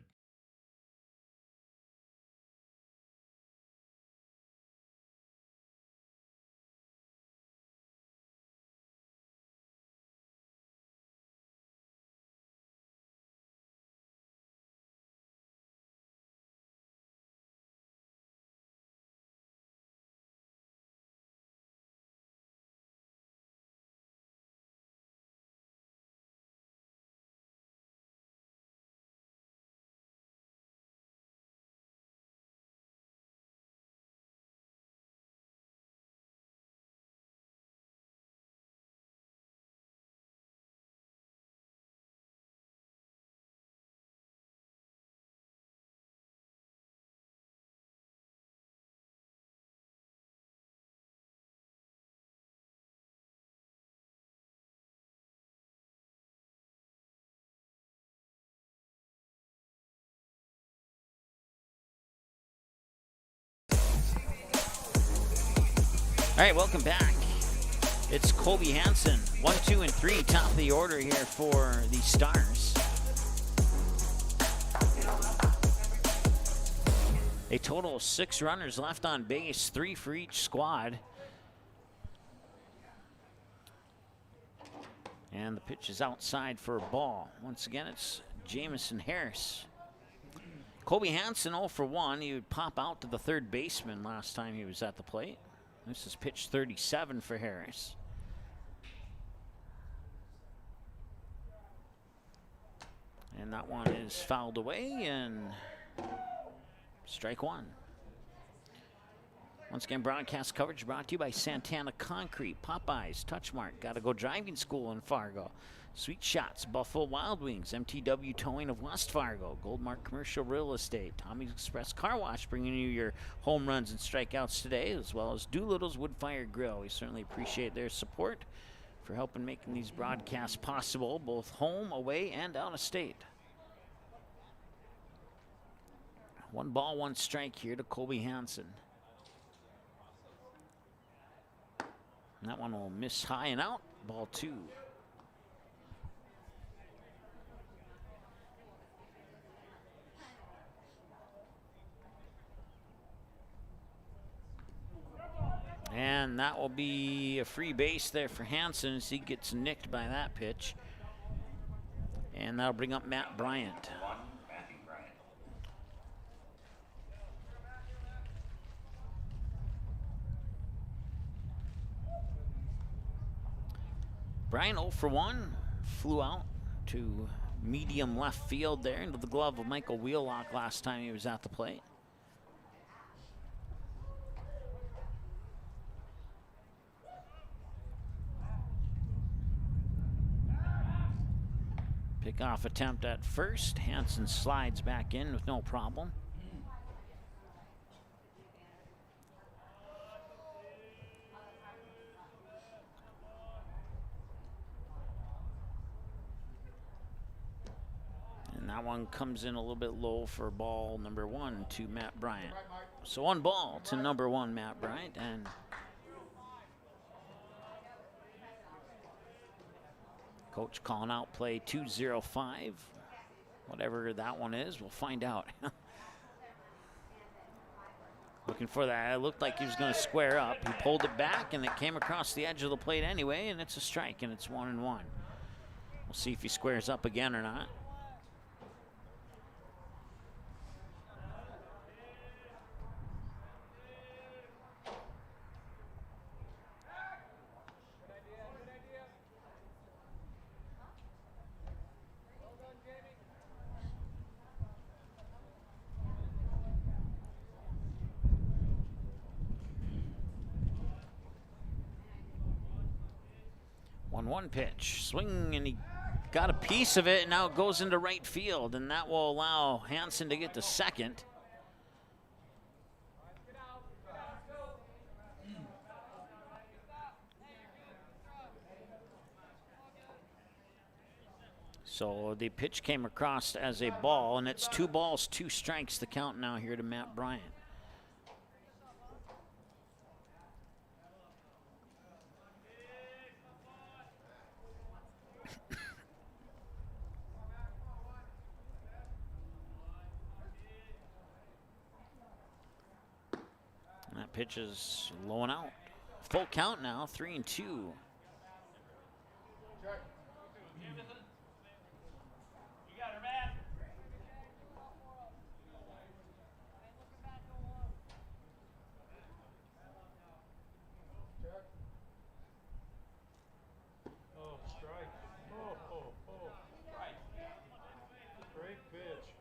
All right, welcome back. It's Colby Hansen, 1, 2, and 3, top of the order here for the Stars. A total of 6 runners left on base, 3 for each squad. And the pitch is outside for a ball. Once again, it's Jamison Harris. Colby Hansen 0 for 1. He would pop out to the third baseman last time he was at the plate. This is pitch 37 for Harris. And that one is fouled away, and strike 1. Once again, broadcast coverage brought to you by Santana Concrete, Popeyes, Touchmark, Gotta Go Driving School in Fargo, Sweet Shots, Buffalo Wild Wings, MTW Towing of West Fargo, Goldmark Commercial Real Estate, Tommy's Express Car Wash, bringing you your home runs and strikeouts today, as well as Doolittle's Wood-Fired Grill. We certainly appreciate their support for helping making these broadcasts possible, both home, away, and out of state. 1 ball, 1 strike here to Colby Hansen. And that one will miss high and out. Ball 2. And that will be a free base there for Hansen as he gets nicked by that pitch. And that'll bring up Matt Bryant. Bryant 0 for 1, flew out to medium left field there into the glove of Michael Wheelock last time he was at the plate. Pickoff attempt at first. Hansen slides back in with no problem. And that one comes in a little bit low for ball number 1 to Matt Bryant. So 1 ball to number 1, Matt Bryant. And coach calling out play 205. Whatever that one is, we'll find out. Looking for that. It looked like he was going to square up. He pulled it back, and it came across the edge of the plate anyway, and it's a strike, and it's 1-1. We'll see if he squares up again or not. One pitch, swing, and he got a piece of it, and now it goes into right field, and that will allow Hansen to get to second. So the pitch came across as a ball, and it's 2 balls, 2 strikes, the count now here to Matt Bryant. That pitch is low and out. Full count now, 3-2. Oh, strike. Oh. Right. Great pitch.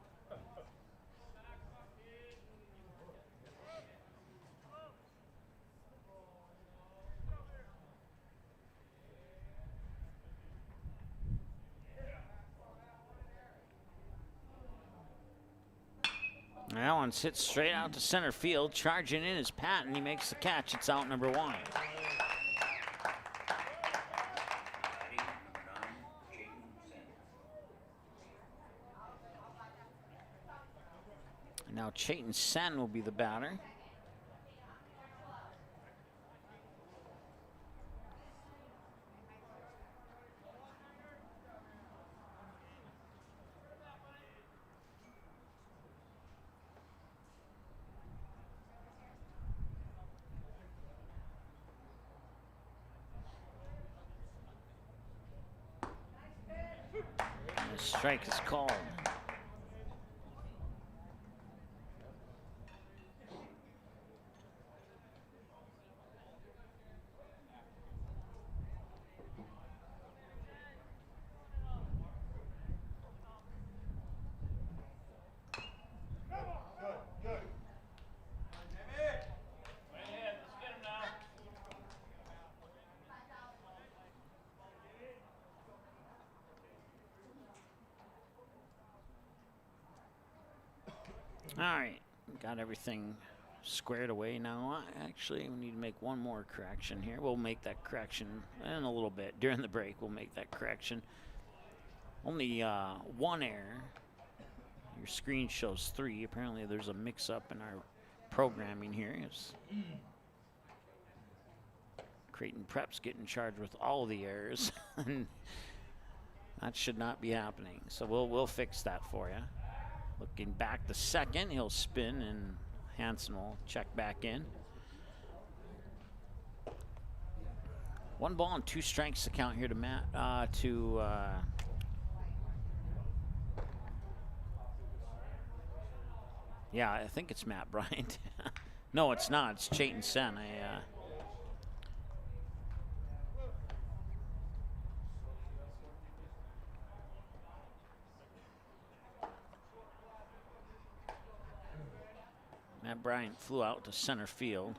That one sits straight out to center field. Charging in is Patton. He makes the catch. It's out number 1. And now Creighton Sen will be the batter. Strike is called. All right, got everything squared away now. Actually, we need to make one more correction here. We'll make that correction in a little bit. During the break, we'll make that correction. Only 1 error. Your screen shows 3. Apparently, there's a mix-up in our programming here. Creighton Prep's getting charged with all the errors. That should not be happening. So we'll fix that for you. Looking back to second, he'll spin, and Hansen will check back in. 1 ball and 2 strikes to count here to Matt. Yeah, I think it's Matt Bryant. No, it's not. It's Creighton Sen. Matt Bryant flew out to center field.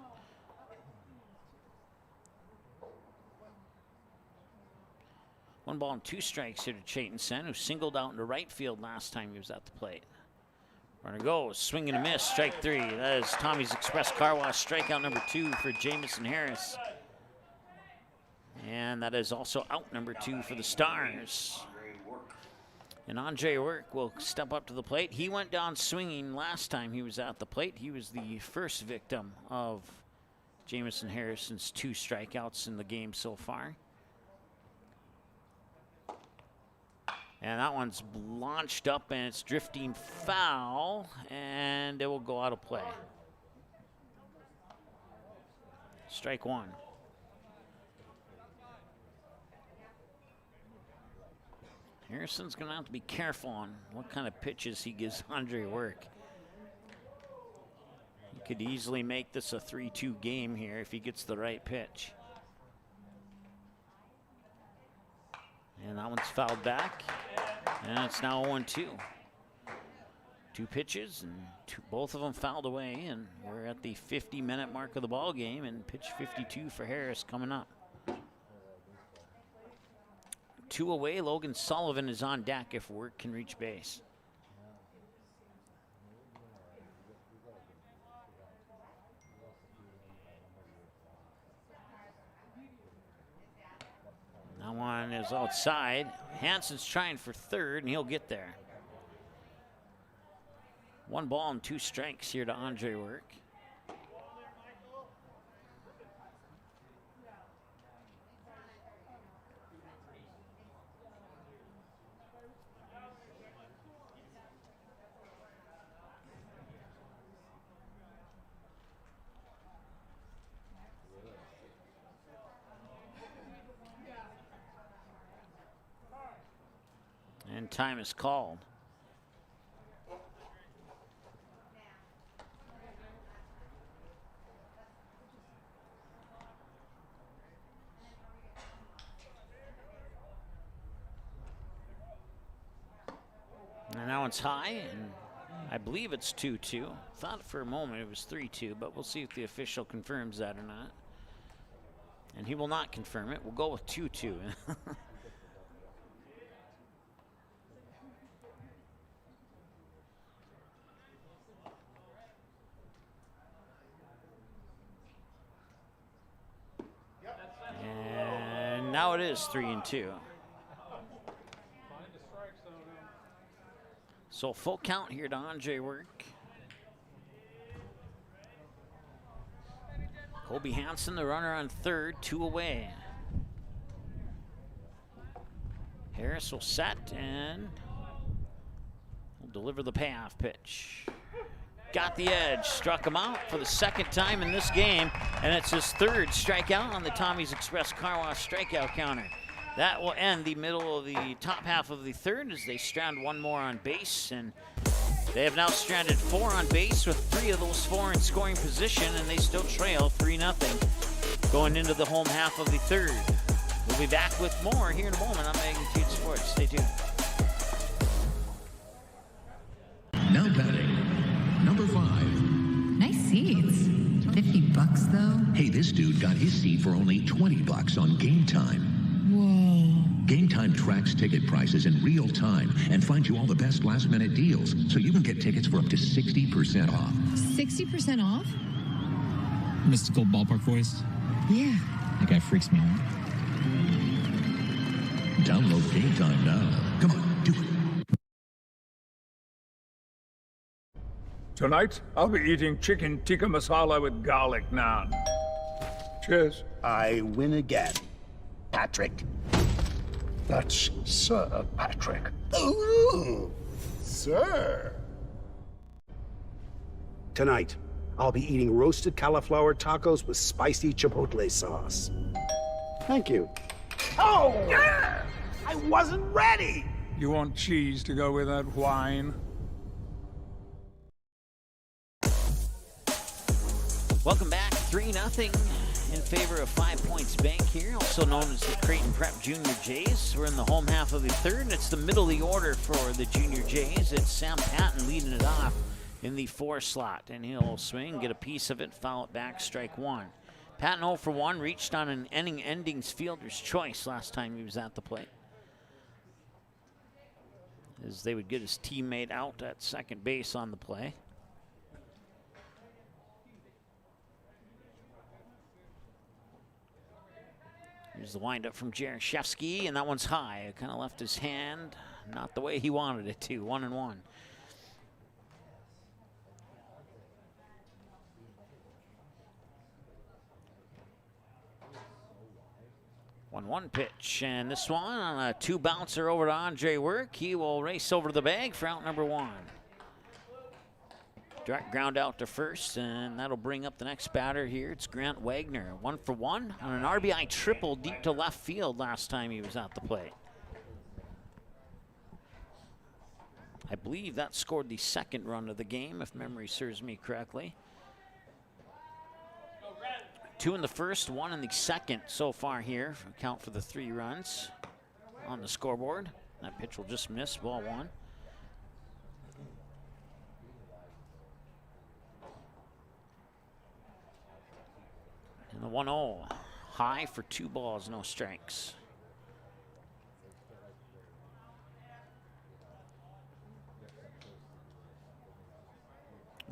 One ball and 2 strikes here to Creighton Sen, who singled out into right field last time he was at the plate. Runner goes, swing and a miss, strike 3. That is Tommy's Express Car Wash strikeout number 2 for Jamison Harris. And that is also out number 2 for the Stars. And Andre Work will step up to the plate. He went down swinging last time he was at the plate. He was the first victim of Jamison Harrison's 2 strikeouts in the game so far. And that one's launched up, and it's drifting foul, and it will go out of play. Strike one. Harrison's going to have to be careful on what kind of pitches he gives Andre work. He could easily make this a 3-2 game here if he gets the right pitch. And that one's fouled back. And it's now 0-2. 2 pitches, and both of them fouled away, and we're at the 50-minute mark of the ball game, and pitch 52 for Harris coming up. 2 away, Logan Sullivan is on deck if Work can reach base. That one is outside. Hansen's trying for third, and he'll get there. 1 ball and 2 strikes here to Andre Work. And time is called. And that one's high, and I believe it's 2-2. Thought for a moment it was 3-2, but we'll see if the official confirms that or not. And he will not confirm it. We'll go with 2-2. And now it is 3-2. So full count here to Andre Work. Kobe Hansen, the runner on third, 2 away. Harris will set and will deliver the payoff pitch. Got the edge, struck him out for the 2nd time in this game, and it's his 3rd strikeout on the Tommy's Express Car Wash strikeout counter. That will end the middle of the top half of the 3rd as they strand 1 more on base, and they have now stranded 4 on base with 3 of those 4 in scoring position, and they still trail 3-0 going into the home half of the 3rd. We'll be back with more here in a moment on Magnitude Sports. Stay tuned. Now batting, number 5. Nice seats. $50 though? Hey, this dude got his seat for only $20 on Game Time. Whoa. Game Time tracks ticket prices in real time and finds you all the best last-minute deals, so you can get tickets for up to 60% off. 60% off? Mystical ballpark voice? Yeah. That guy freaks me out. Download Game Time now. Come on, do it. Tonight, I'll be eating chicken tikka masala with garlic naan. Cheers. I win again. Patrick. That's Sir Patrick. Ooh, sir. Tonight, I'll be eating roasted cauliflower tacos with spicy chipotle sauce. Thank you. Oh! Yeah! I wasn't ready! You want cheese to go with that wine? Welcome back, 3-0 in favor of 5 Points Bank here, also known as the Creighton Prep Junior Jays. We're in the home half of the 3rd, and it's the middle of the order for the Junior Jays. It's Sam Patton leading it off in the 4 slot, and he'll swing, get a piece of it, foul it back, strike 1. Patton 0 for 1, reached on an endings fielder's choice last time he was at the plate, as they would get his teammate out at second base on the play. Here's the windup from Jaroszewski, and that one's high. It kind of left his hand not the way he wanted it to. 1-1. 1-1 pitch, and this one on a 2-bouncer over to Andre Work. He will race over to the bag for out number 1. Direct ground out to first, and that'll bring up the next batter here. It's Grant Wagner, 1 for 1 on an RBI triple deep to left field last time he was at the plate. I believe that scored the second run of the game, if memory serves me correctly. 2 in the first, 1 in the second so far here. Count for the 3 runs on the scoreboard. That pitch will just miss, ball 1. And the 1-0, high for 2 balls, no strikes.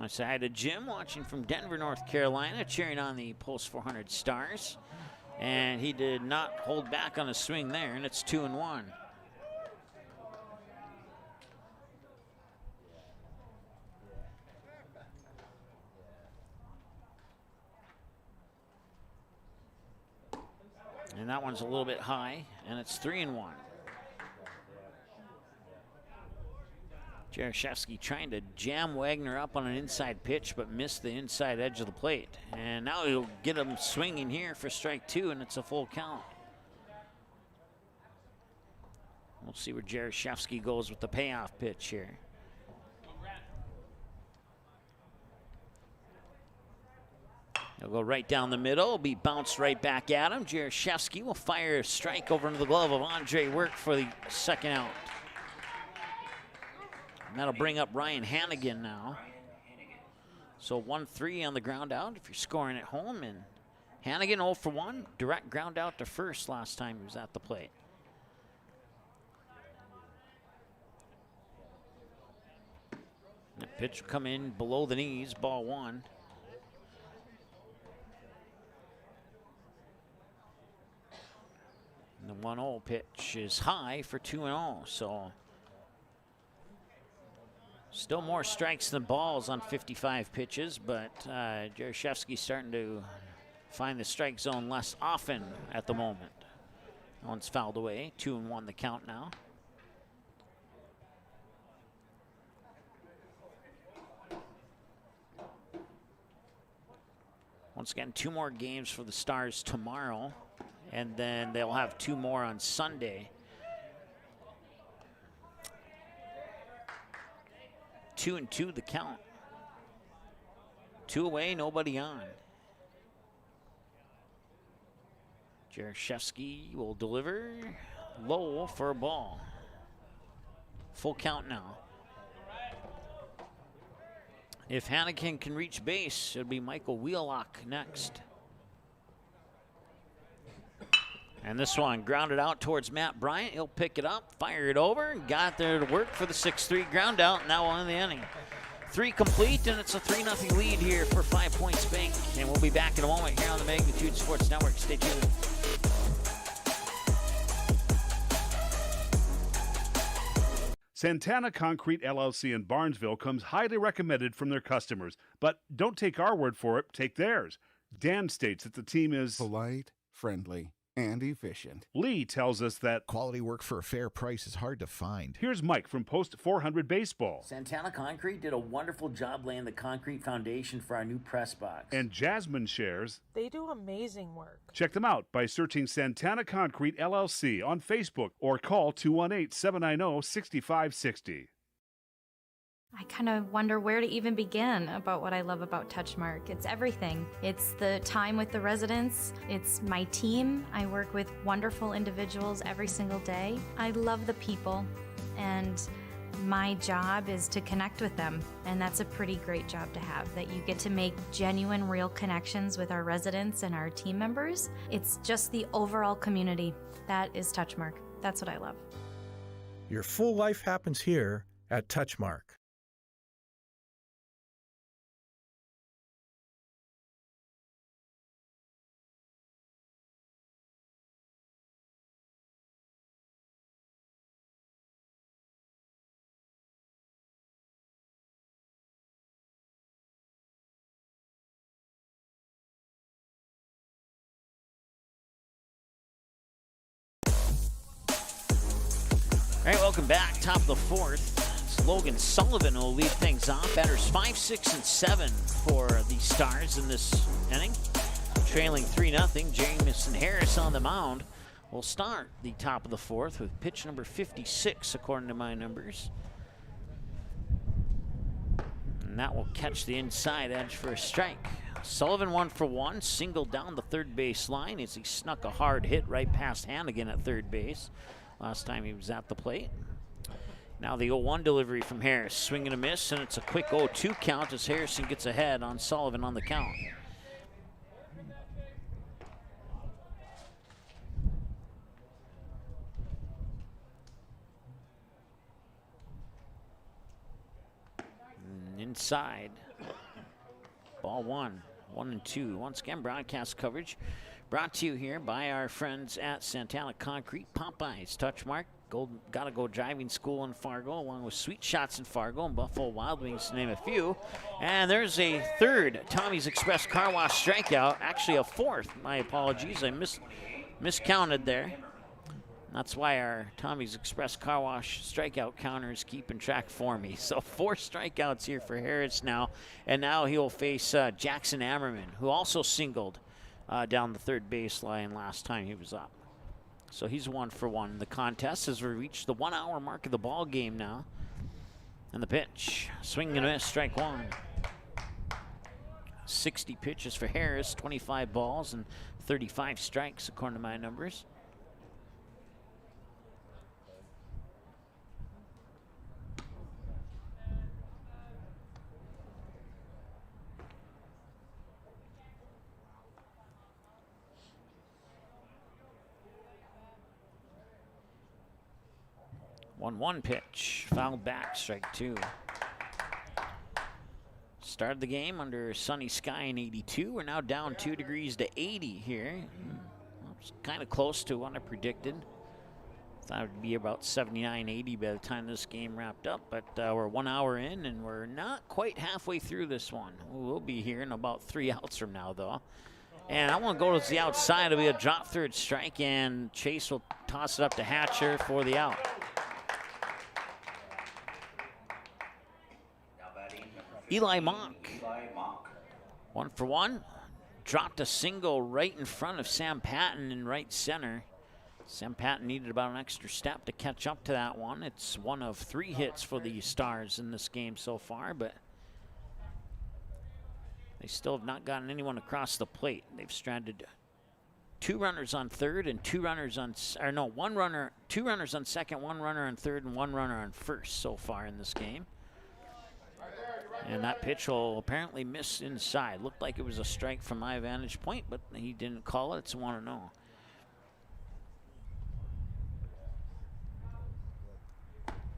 I side of Jim watching from Denver, North Carolina, cheering on the Post 400 Stars. And he did not hold back on a swing there, and it's 2-1. And that one's a little bit high, and it's 3-1. Jaroszewski trying to jam Wagner up on an inside pitch, but missed the inside edge of the plate. And now he'll get him swinging here for strike 2, and it's a full count. We'll see where Jaroszewski goes with the payoff pitch here. He'll go right down the middle, be bounced right back at him. Jaroszewski will fire a strike over into the glove of Andre Work for the second out. And that'll bring up Ryan Hannigan now. So 1-3 on the ground out if you're scoring at home. And Hannigan 0 for 1, direct ground out to first last time he was at the plate. The pitch will come in below the knees, ball 1. And the 1-0 pitch is high for 2-0, so still more strikes than balls on 55 pitches, but Jaroszewski's starting to find the strike zone less often at the moment. That one's fouled away, 2-1 the count now. Once again, 2 more games for the Stars tomorrow, and then they'll have 2 more on Sunday. 2-2 the count. 2 away, nobody on. Jaroszewski will deliver low for a ball. Full count now. If Hannigan can reach base, it'll be Michael Wheelock next. And this one grounded out towards Matt Bryant. He'll pick it up, fire it over, and got there to work for the 6-3 ground out, and that one in the inning. 3 complete, and it's a 3-0 lead here for 5 Points Bank. And we'll be back in a moment here on the Magnitude Sports Network. Stay tuned. Santana Concrete LLC in Barnesville comes highly recommended from their customers. But don't take our word for it, take theirs. Dan states that the team is polite, friendly, and efficient. Lee tells us that quality work for a fair price is hard to find. Here's Mike from Post 400 Baseball. Santana Concrete did a wonderful job laying the concrete foundation for our new press box. And Jasmine shares they do amazing work. Check them out by searching Santana Concrete LLC on Facebook or call 218-790-6560. I kind of wonder where to even begin about what I love about Touchmark. It's everything. It's the time with the residents. It's my team. I work with wonderful individuals every single day. I love the people, and my job is to connect with them. And that's a pretty great job to have, that you get to make genuine, real connections with our residents and our team members. It's just the overall community. That is Touchmark. That's what I love. Your full life happens here at Touchmark. All right, welcome back. Top of the 4th. It's Logan Sullivan will lead things off. Batters 5, 6, and 7 for the Stars in this inning. Trailing 3-0. Jamison Harris on the mound will start the top of the fourth with pitch number 56, according to my numbers. And that will catch the inside edge for a strike. Sullivan 1 for 1, singled down the third base line as he snuck a hard hit right past Hannigan at third base last time he was at the plate. Now the 0-1 delivery from Harris, swing and a miss, and it's a quick 0-2 count as Harrison gets ahead on Sullivan on the count. Inside, ball 1, 1-2. Once again, broadcast coverage brought to you here by our friends at Santana Concrete. Popeyes, Touchmark, Gotta Go Driving School in Fargo, along with Sweet Shots in Fargo and Buffalo Wild Wings, to name a few. And there's a third Tommy's Express Car Wash strikeout, actually a fourth. My apologies, I miscounted there. That's why our Tommy's Express Car Wash strikeout counter is keeping track for me. So 4 strikeouts here for Harris now. And now he'll face Jackson Ammerman, who also singled down the third baseline last time he was up. So he's 1 for 1 in the contest as we reach the 1 hour mark of the ball game now. And the pitch, swing and a miss, strike 1. 60 pitches for Harris, 25 balls and 35 strikes according to my numbers. One pitch, fouled back, strike 2. Started the game under sunny sky in 82. We're now down 2 degrees to 80 here. It's kind of close to what I predicted. Thought it would be about 79, 80 by the time this game wrapped up, but we're 1 hour in and we're not quite halfway through this one. We'll be here in about 3 outs from now, though. And I want to go to the outside. It'll be a drop third strike, and Chase will toss it up to Hatcher for the out. Eli Mock, 1 for 1. Dropped a single right in front of Sam Patton in right center. Sam Patton needed about an extra step to catch up to that one. It's 1 of 3 hits for the Stars in this game so far, but they still have not gotten anyone across the plate. They've stranded 2 runners on third and 2 runners on, or no, 1 runner, 2 runners on second, 1 runner on third, and 1 runner on first so far in this game. And that pitch will apparently miss inside. Looked like it was a strike from my vantage point, but he didn't call it. It's 1-0.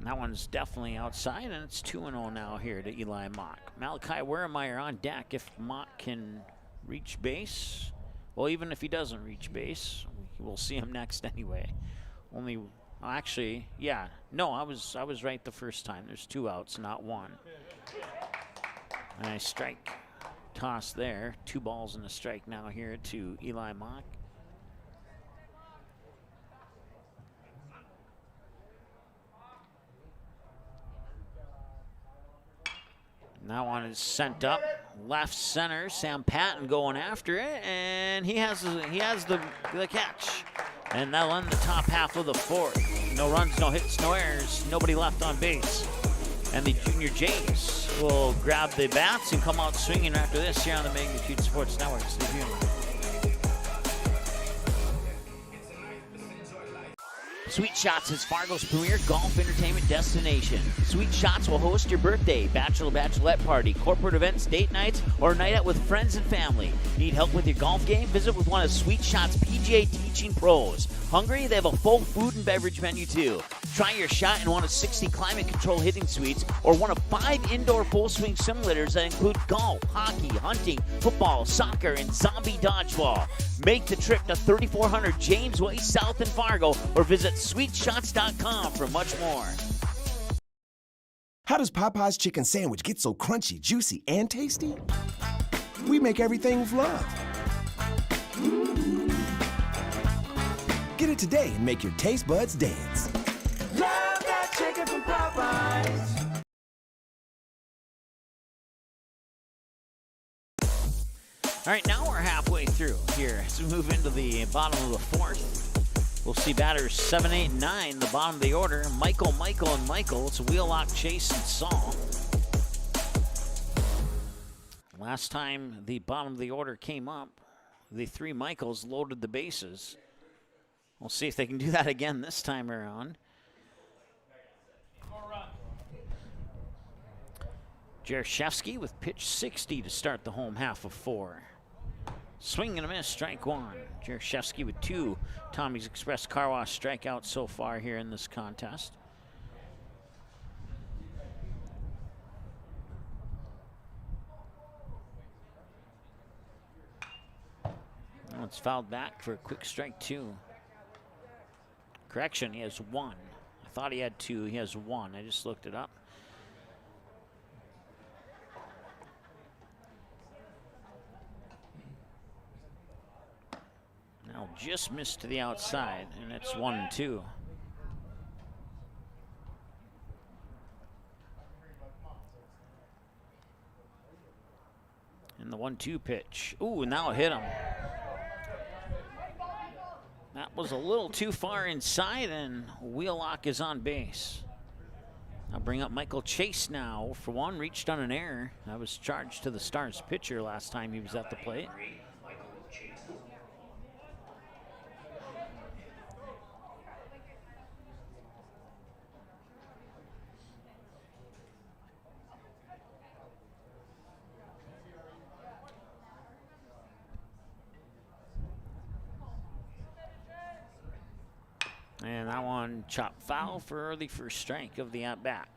That one's definitely outside, and it's 2-0 now here to Eli Mock. Malachi Weremeyer on deck if Mock can reach base. Well, even if he doesn't reach base, we'll see him next anyway. Only, actually, yeah. No, I was right the first time. There's 2 outs, not 1. And I strike toss there. 2 balls and a strike now here to Eli Mock. That one is sent up left center. Sam Patton going after it, and he has the catch. And that'll end the top half of the 4th. No runs, no hits, no errors, nobody left on base. And the Junior Jays will grab the bats and come out swinging after this here on the Magnitude Sports Network. Stay tuned. Sweet Shots is Fargo's premier golf entertainment destination. Sweet Shots will host your birthday, bachelorette party, corporate events, date nights, or a night out with friends and family. Need help with your golf game? Visit with one of Sweet Shots' PGA teaching pros. Hungry? They have a full food and beverage menu too. Try your shot in one of 60 climate control hitting suites or one of 5 indoor full swing simulators that include golf, hockey, hunting, football, soccer, and zombie dodgeball. Make the trip to 3400 James Way South in Fargo or visit sweetshots.com for much more. How does Popeye's chicken sandwich get so crunchy, juicy, and tasty? We make everything with love. Get it today and make your taste buds dance. Love that chicken from Popeyes. All right, now we're halfway through here as we move into the bottom of the fourth. We'll see batters 7, 8, and 9, the bottom of the order. Michael, and Michael. It's Wheelock, Chase, and Saul. Last time the bottom of the order came up, the three Michaels loaded the bases. We'll see if they can do that again this time around. Jaroszewski with pitch 60 to start the home half of 4. Swing and a miss, strike 1. Jaroszewski with 2 Tommy's Express Car Wash strikeouts so far here in this contest. Now it's fouled back for a quick strike 2. Correction, he has 1. I thought he had 2, he has 1. I just looked it up. Now just missed to the outside, and it's 1-2. And the 1-2 pitch. Ooh, now it hit him. That was a little too far inside, and Wheelock is on base. I'll bring up Michael Chase now. For one, reached on an error. That was charged to the Stars pitcher last time he was at the plate. And that one chopped foul for the first strike of the at-bat.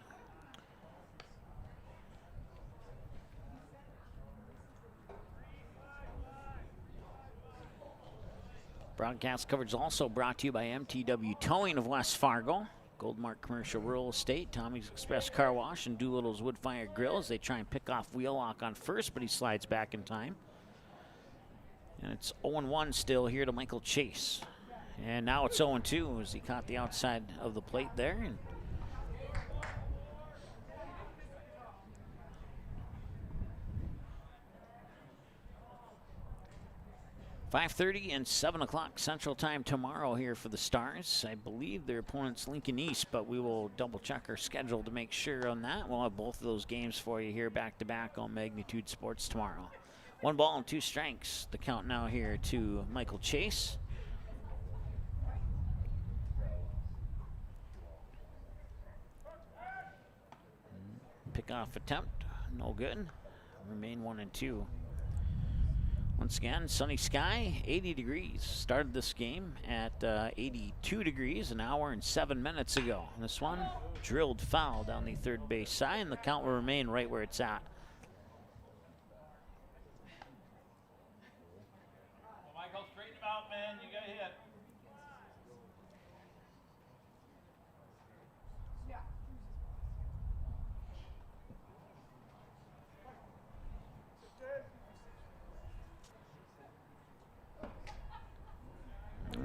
Broadcast coverage is also brought to you by MTW Towing of West Fargo, Goldmark Commercial Real Estate, Tommy's Express Car Wash, and Doolittle's Wood Fire Grill as they try and pick off Wheelock on first, but he slides back in time. And it's 0-1 still here to Michael Chase. And now it's 0-2 as he caught the outside of the plate there. And .5:30 and 7 o'clock Central Time tomorrow here for the Stars. I believe their opponent's Lincoln East, but we will double check our schedule to make sure on that. We'll have both of those games for you here back-to-back on Magnitude Sports tomorrow. 1 ball and 2 strikes. The count now here to Michael Chase. Pickoff attempt, no good. Remain 1-2. Once again, sunny sky, 80 degrees. Started this game at 82 degrees an hour and 7 minutes ago. This one drilled foul down the third base side, and the count will remain right where it's at. Michael, straighten him out, man. You got hit.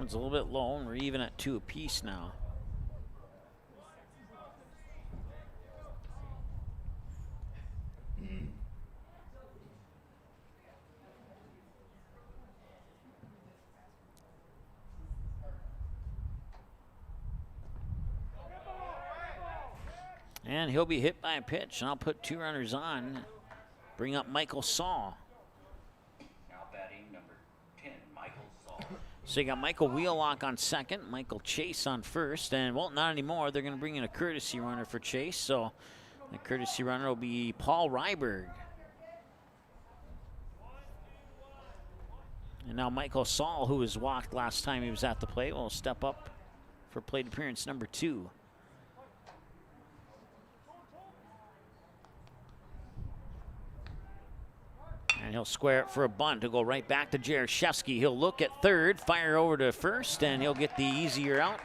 It's a little bit low, and we're even at 2 apiece now. And he'll be hit by a pitch, and I'll put 2 runners on. Bring up Michael Saul. So you got Michael Wheelock on second, Michael Chase on first, and well, not anymore. They're going to bring in a courtesy runner for Chase, so the courtesy runner will be Paul Ryberg. And now Michael Saul, who was walked last time he was at the plate, will step up for plate appearance number 2. And he'll square it for a bunt to go right back to Jaroszewski. He'll look at third, fire over to first, and he'll get the easier out.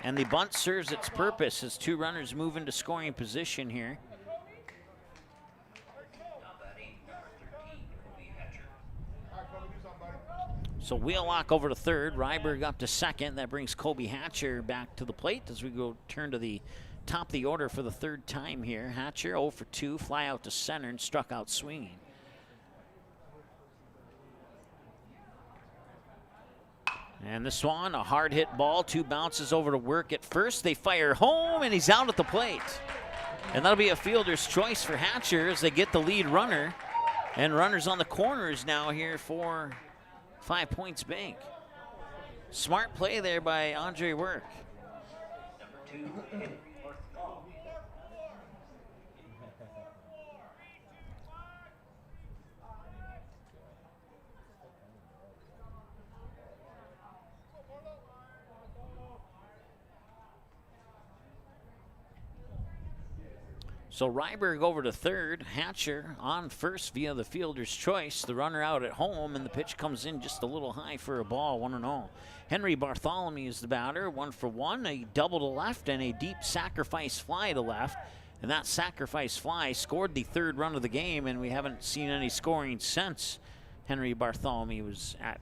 And the bunt serves its purpose as 2 runners move into scoring position here. So Wheelock over to third, Ryberg up to second. That brings Kobe Hatcher back to the plate as we go turn to the top of the order for the 3rd time here. Hatcher 0 for 2, fly out to center and struck out swinging. And this one, a hard hit ball, 2 bounces over to work at first. They fire home, and he's out at the plate. And that'll be a fielder's choice for Hatcher as they get the lead runner. And runners on the corners now here for 5 Points Bank. Smart play there by Andre Work. Number 2, Henry. So Ryberg over to third, Hatcher on first via the fielder's choice. The runner out at home, and the pitch comes in just a little high for a ball, 1-0. Henry Bartholomew is the batter, 1 for 1, a double to left and a deep sacrifice fly to left. And that sacrifice fly scored the 3rd run of the game, and we haven't seen any scoring since Henry Bartholomew was at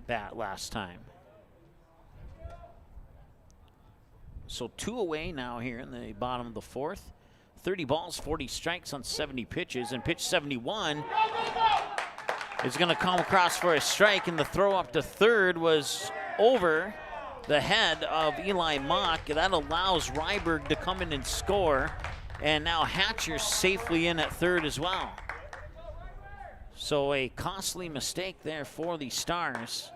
bat last time. So 2 away now here in the bottom of the 4th. 30 balls, 40 strikes on 70 pitches, and pitch 71 is going to come across for a strike, and the throw up to third was over the head of Eli Mock. That allows Ryberg to come in and score, and now Hatcher's safely in at third as well. So a costly mistake there for the Stars.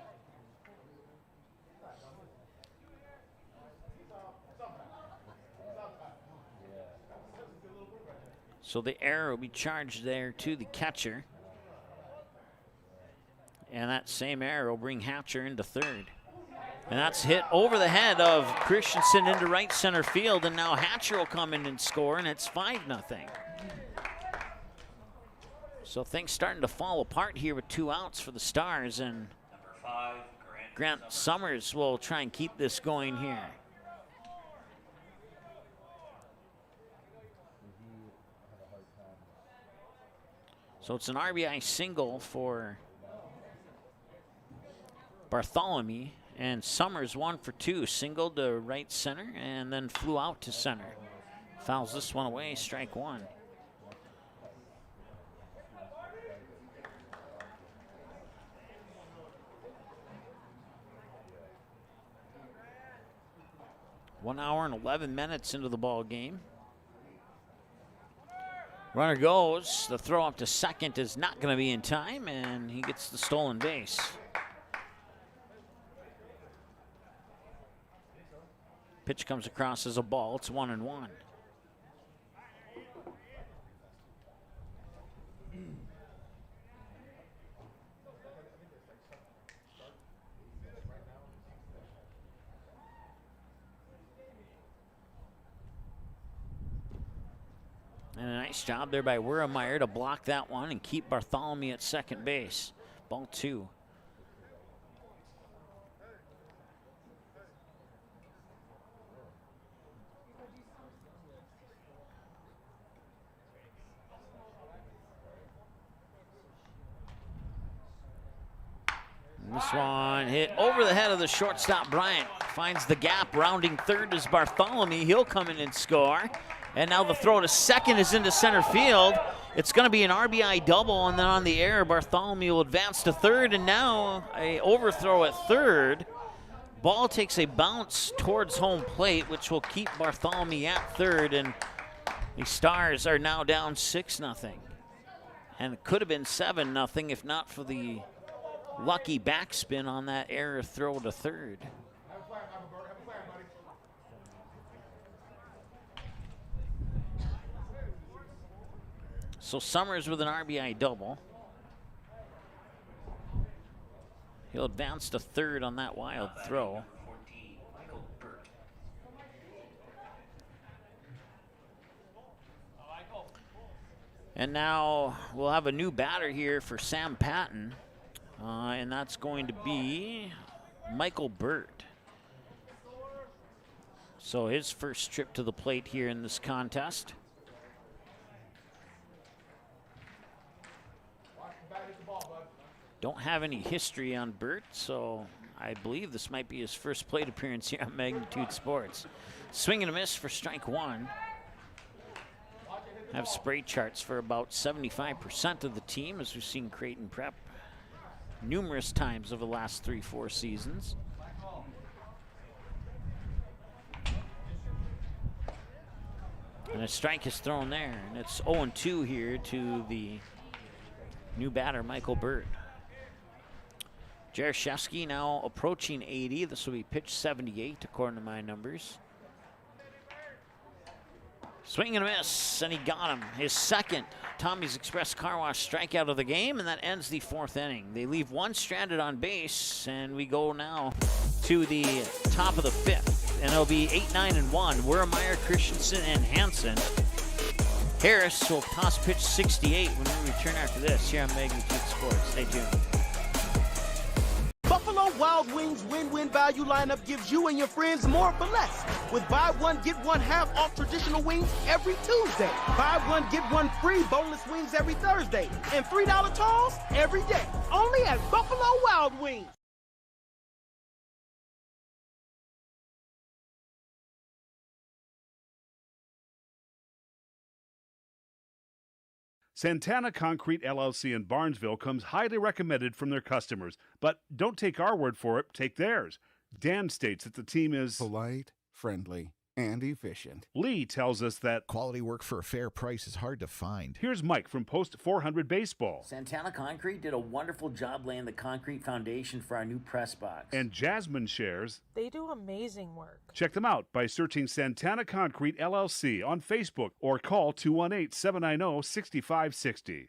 So the error will be charged there to the catcher. And that same error will bring Hatcher into third. And that's hit over the head of Christensen into right center field. And now Hatcher will come in and score, and it's 5-0. So things starting to fall apart here with 2 outs for the Stars. And Number 5, Grant Summers will try and keep this going here. So it's an RBI single for Bartholomew, and Summers 1 for 2, single to right center and then flew out to center. Fouls this one away, strike 1. One hour and 11 minutes into the ball game. Runner goes. The throw up to second is not going to be in time, and he gets the stolen base. Pitch comes across as a ball. It's 1-1. And a nice job there by Wurremeyer to block that one and keep Bartholomew at second base. Ball 2. And this one hit over the head of the shortstop, Bryant. Finds the gap, rounding third is Bartholomew. He'll come in and score. And now the throw to second is into center field. It's going to be an RBI double, and then on the air, Bartholomew will advance to third, and now a overthrow at third. Ball takes a bounce towards home plate, which will keep Bartholomew at third, and the Stars are now down 6-0. And it could have been 7-0 if not for the lucky backspin on that error throw to third. So Summers with an RBI double. He'll advance to third on that wild throw. And now we'll have a new batter here for Sam Patton, and that's going to be Michael Burt. So his first trip to the plate here in this contest. Don't have any history on Burt, so I believe this might be his first plate appearance here on Magnitude Sports. Swing and a miss for strike 1. Have spray charts for about 75% of the team, as we've seen Creighton prep numerous times over the last 3-4 seasons. And a strike is thrown there, and it's 0-2 here to the new batter, Michael Bird. Jaroszewski now approaching 80. This will be pitch 78 according to my numbers. Swing and a miss, and he got him. His second Tommy's Express Car Wash strikeout of the game, and that ends the 4th inning. They leave one stranded on base, and we go now to the top of the 5th. And it'll be 8, 9, and 1. Wurmeyer, Christensen, and Hansen. Harris will toss pitch 68 when we return after this here on Magnitude Sports. Stay tuned. Buffalo Wild Wings win-win value lineup gives you and your friends more for less. With buy one, get one half off traditional wings every Tuesday. Buy one, get one free boneless wings every Thursday. And $3 tolls every day. Only at Buffalo Wild Wings. Santana Concrete LLC in Barnesville comes highly recommended from their customers. But don't take our word for it, take theirs. Dan states that the team is polite, friendly, and efficient. Lee tells us that quality work for a fair price is hard to find. Here's Mike from Post 400 Baseball. Santana Concrete did a wonderful job laying the concrete foundation for our new press box. And Jasmine shares they do amazing work. Check them out by searching Santana Concrete LLC on Facebook or call 218-790-6560.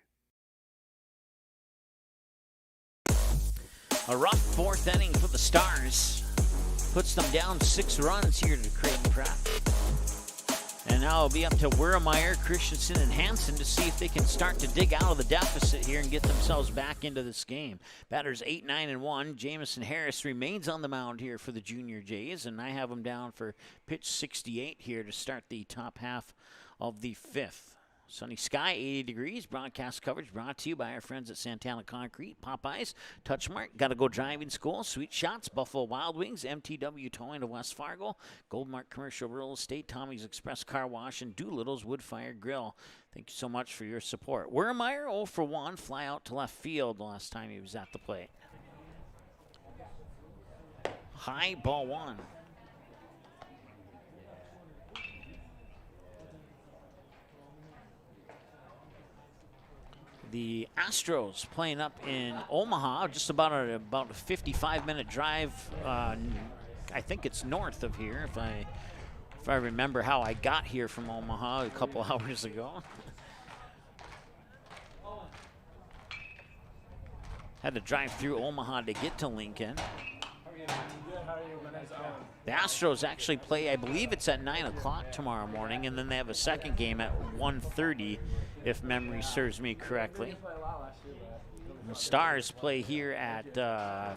A rough 4th inning for the Stars. Puts them down 6 runs here to Creighton Prep. And now it'll be up to Wurmeyer, Christensen, and Hansen to see if they can start to dig out of the deficit here and get themselves back into this game. Batters 8, 9, and 1. Jamison Harris remains on the mound here for the Junior Jays, and I have him down for pitch 68 here to start the top half of the 5th. Sunny sky, 80 degrees. Broadcast coverage brought to you by our friends at Santana Concrete, Popeyes, Touchmark, Gotta Go Driving School, Sweet Shots, Buffalo Wild Wings, MTW Towing to West Fargo, Goldmark Commercial Real Estate, Tommy's Express Car Wash, and Doolittle's Wood Fire Grill. Thank you so much for your support. Wurmeyer 0 for 1, fly out to left field the last time he was at the plate. High, ball 1. The Astros playing up in Omaha, just about a 55-minute drive. I think it's north of here, if I remember how I got here from Omaha a couple hours ago. Had to drive through Omaha to get to Lincoln. The Astros actually play, I believe it's at 9 o'clock tomorrow morning, and then they have a second game at 1:30, if memory serves me correctly. The Stars play here at, I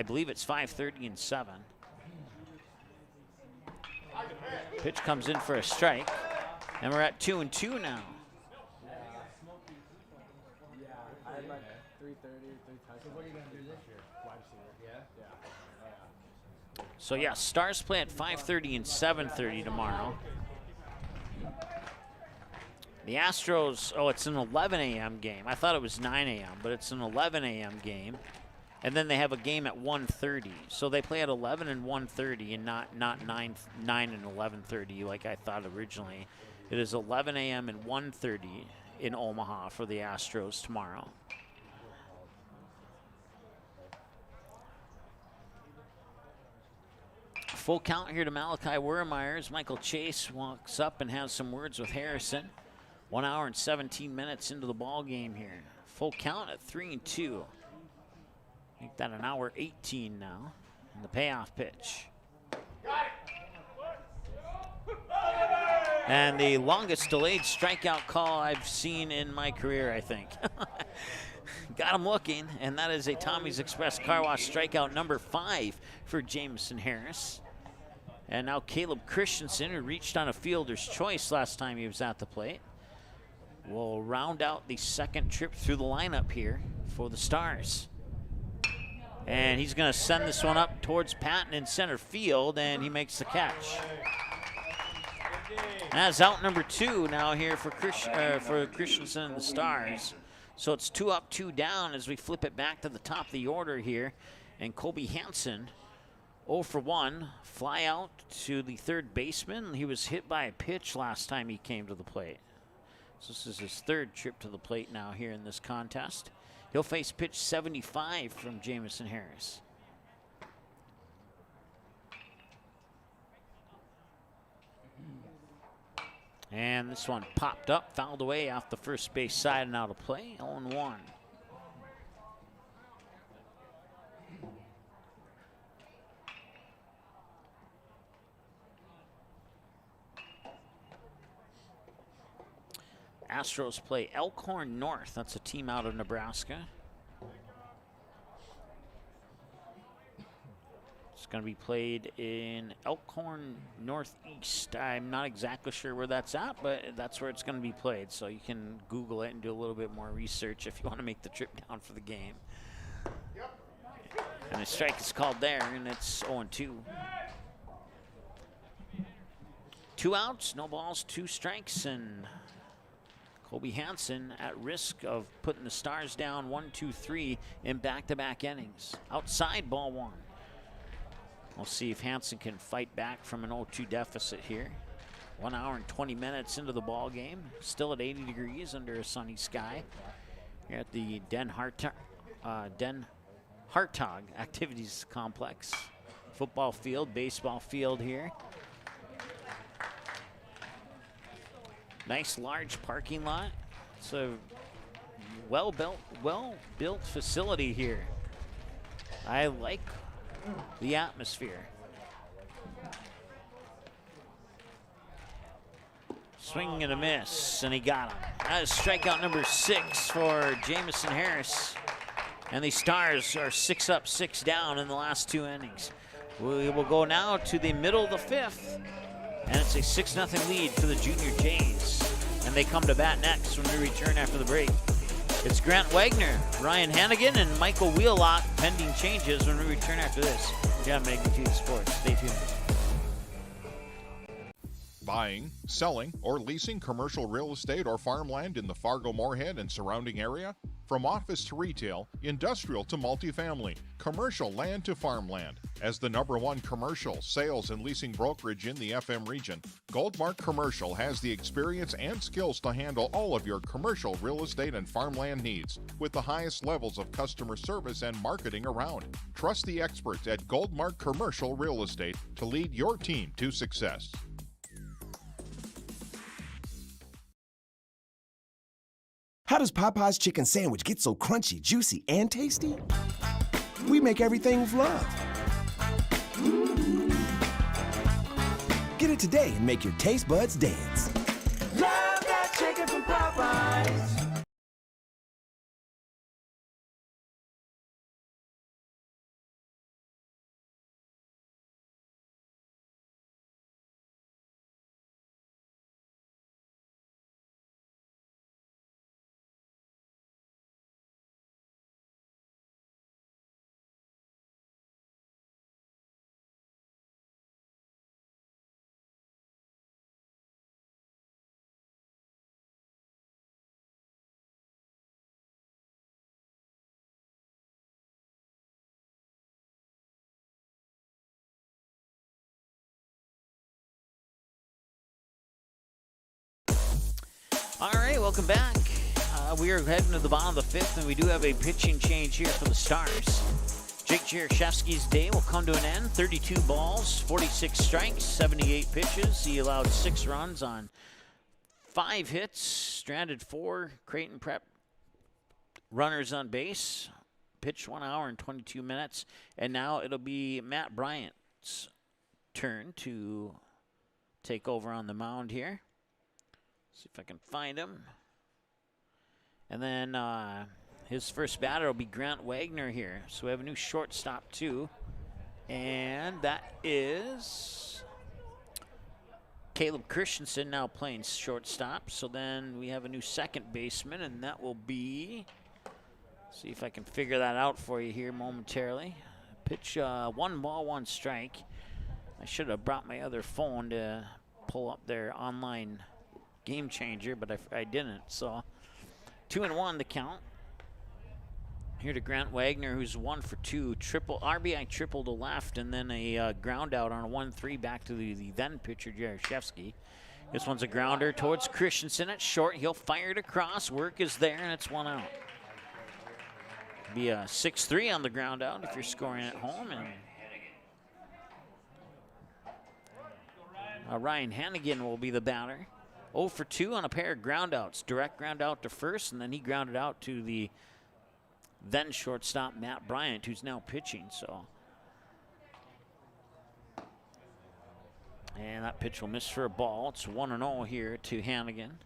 believe it's 5:30 and 7. Pitch comes in for a strike, and we're at 2-2 now. So yeah, Stars play at 5:30 and 7:30 tomorrow. The Astros, it's an 11 a.m. game. I thought it was 9 a.m., but it's an 11 a.m. game. And then they have a game at 1:30. So they play at 11 and 1:30 and not 9 and 11:30 like I thought originally. It is 11 a.m. and 1:30 in Omaha for the Astros tomorrow. Full count here to Malachi Wurmeyer as Michael Chase walks up and has some words with Harrison. 1 hour and 17 minutes into the ball game here. Full count at 3-2. Make that an hour 18 now. And the payoff pitch. And the longest delayed strikeout call I've seen in my career, I think. Got him looking, and that is a Tommy's Express Car Wash strikeout number 5 for Jamison Harris. And now Caleb Christensen, who reached on a fielder's choice last time he was at the plate, will round out the second trip through the lineup here for the Stars. And he's going to send this one up towards Patton in center field, and he makes the catch. That's out number 2 now here for Christensen and the Stars. So it's 2 up, 2 down as we flip it back to the top of the order here. And Colby Hansen 0 for 1. Fly out to the third baseman. He was hit by a pitch last time he came to the plate. So this is his third trip to the plate now here in this contest. He'll face pitch 75 from Jamison Harris. And this one popped up, fouled away off the first base side and out of play. 0-1. Astros play Elkhorn North. That's a team out of Nebraska. It's going to be played in Elkhorn Northeast. I'm not exactly sure where that's at, but that's where it's going to be played. So you can Google it and do a little bit more research if you want to make the trip down for the game. And a strike is called there, and it's 0-2. 2 outs, no balls, 2 strikes, and Kobe Hansen at risk of putting the Stars down 1-2-3 in back-to-back innings. Outside, ball 1. We'll see if Hansen can fight back from an 0-2 deficit here. 1 hour and 20 minutes into the ball game. Still at 80 degrees under a sunny sky here at the Den Hartog Activities Complex. Football field, baseball field here. Nice large parking lot. It's a well-built facility here. I like the atmosphere. Swing and a miss, and he got him. That is strikeout number 6 for Jamison Harris. And the Stars are 6 up, 6 down in the last 2 innings. We will go now to the middle of the 5th. And it's a 6-0 lead for the Junior Jays. And they come to bat next when we return after the break. It's Grant Wagner, Ryan Hannigan, and Michael Wheelock pending changes when we return after this. Yeah, Magnitude Sports. Stay tuned. Buying, selling, or leasing commercial real estate or farmland in the Fargo, Moorhead, and surrounding area? From office to retail, industrial to multifamily, commercial land to farmland. As the #1 commercial, sales, and leasing brokerage in the FM region, Goldmark Commercial has the experience and skills to handle all of your commercial real estate and farmland needs with the highest levels of customer service and marketing around. Trust the experts at Goldmark Commercial Real Estate to lead your team to success. How does Popeye's chicken sandwich get so crunchy, juicy, and tasty? We make everything with love. Get it today and make your taste buds dance. Love that chicken from Popeyes. All right, welcome back. We are heading to the bottom of the 5th, and we do have a pitching change here for the Stars. Jake Jaroszewski's day will come to an end. 32 balls, 46 strikes, 78 pitches. He allowed 6 runs on 5 hits, stranded 4 Creighton Prep runners on base. Pitched 1 hour and 22 minutes. And now it'll be Matt Bryant's turn to take over on the mound here. See if I can find him. And then his first batter will be Grant Wagner here. So we have a new shortstop too. And that is Caleb Christensen now playing shortstop. So then we have a new second baseman, and that will be, see if I can figure that out for you here momentarily. Pitch 1 ball, 1 strike. I should have brought my other phone to pull up their online game changer, but I didn't. So 2-1 the count. Here to Grant Wagner, who's 1 for 2. Triple RBI triple to left, and then a ground out on a 1-3 back to the then pitcher, Jaroszewski. This one's a grounder towards Christensen at short. He'll fire it across. Work is there, and it's 1 out. Be a 6-3 on the ground out if you're scoring at home. And Ryan Hannigan will be the batter. 0 for 2 on a pair of ground outs. Direct ground out to first, and then he grounded out to the then shortstop Matt Bryant, who's now pitching. So, and that pitch will miss for a ball. It's 1-0 here to Hannigan.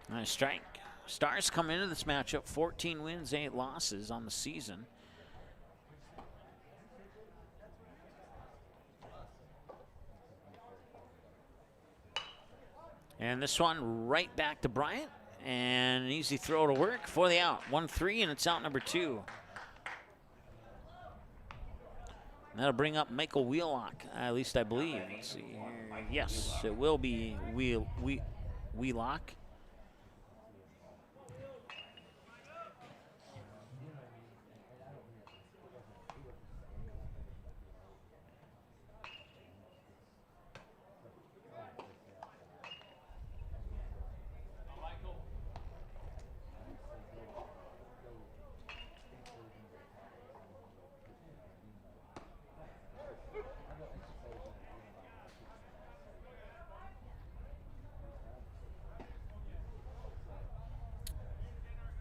Nice strike. Stars come into this matchup 14 wins, 8 losses on the season. And this one right back to Bryant, and an easy throw to work for the out. 1-3, and it's out number 2. And that'll bring up Michael Wheelock, at least I believe. Let's see here. Yes, it will be Wheelock.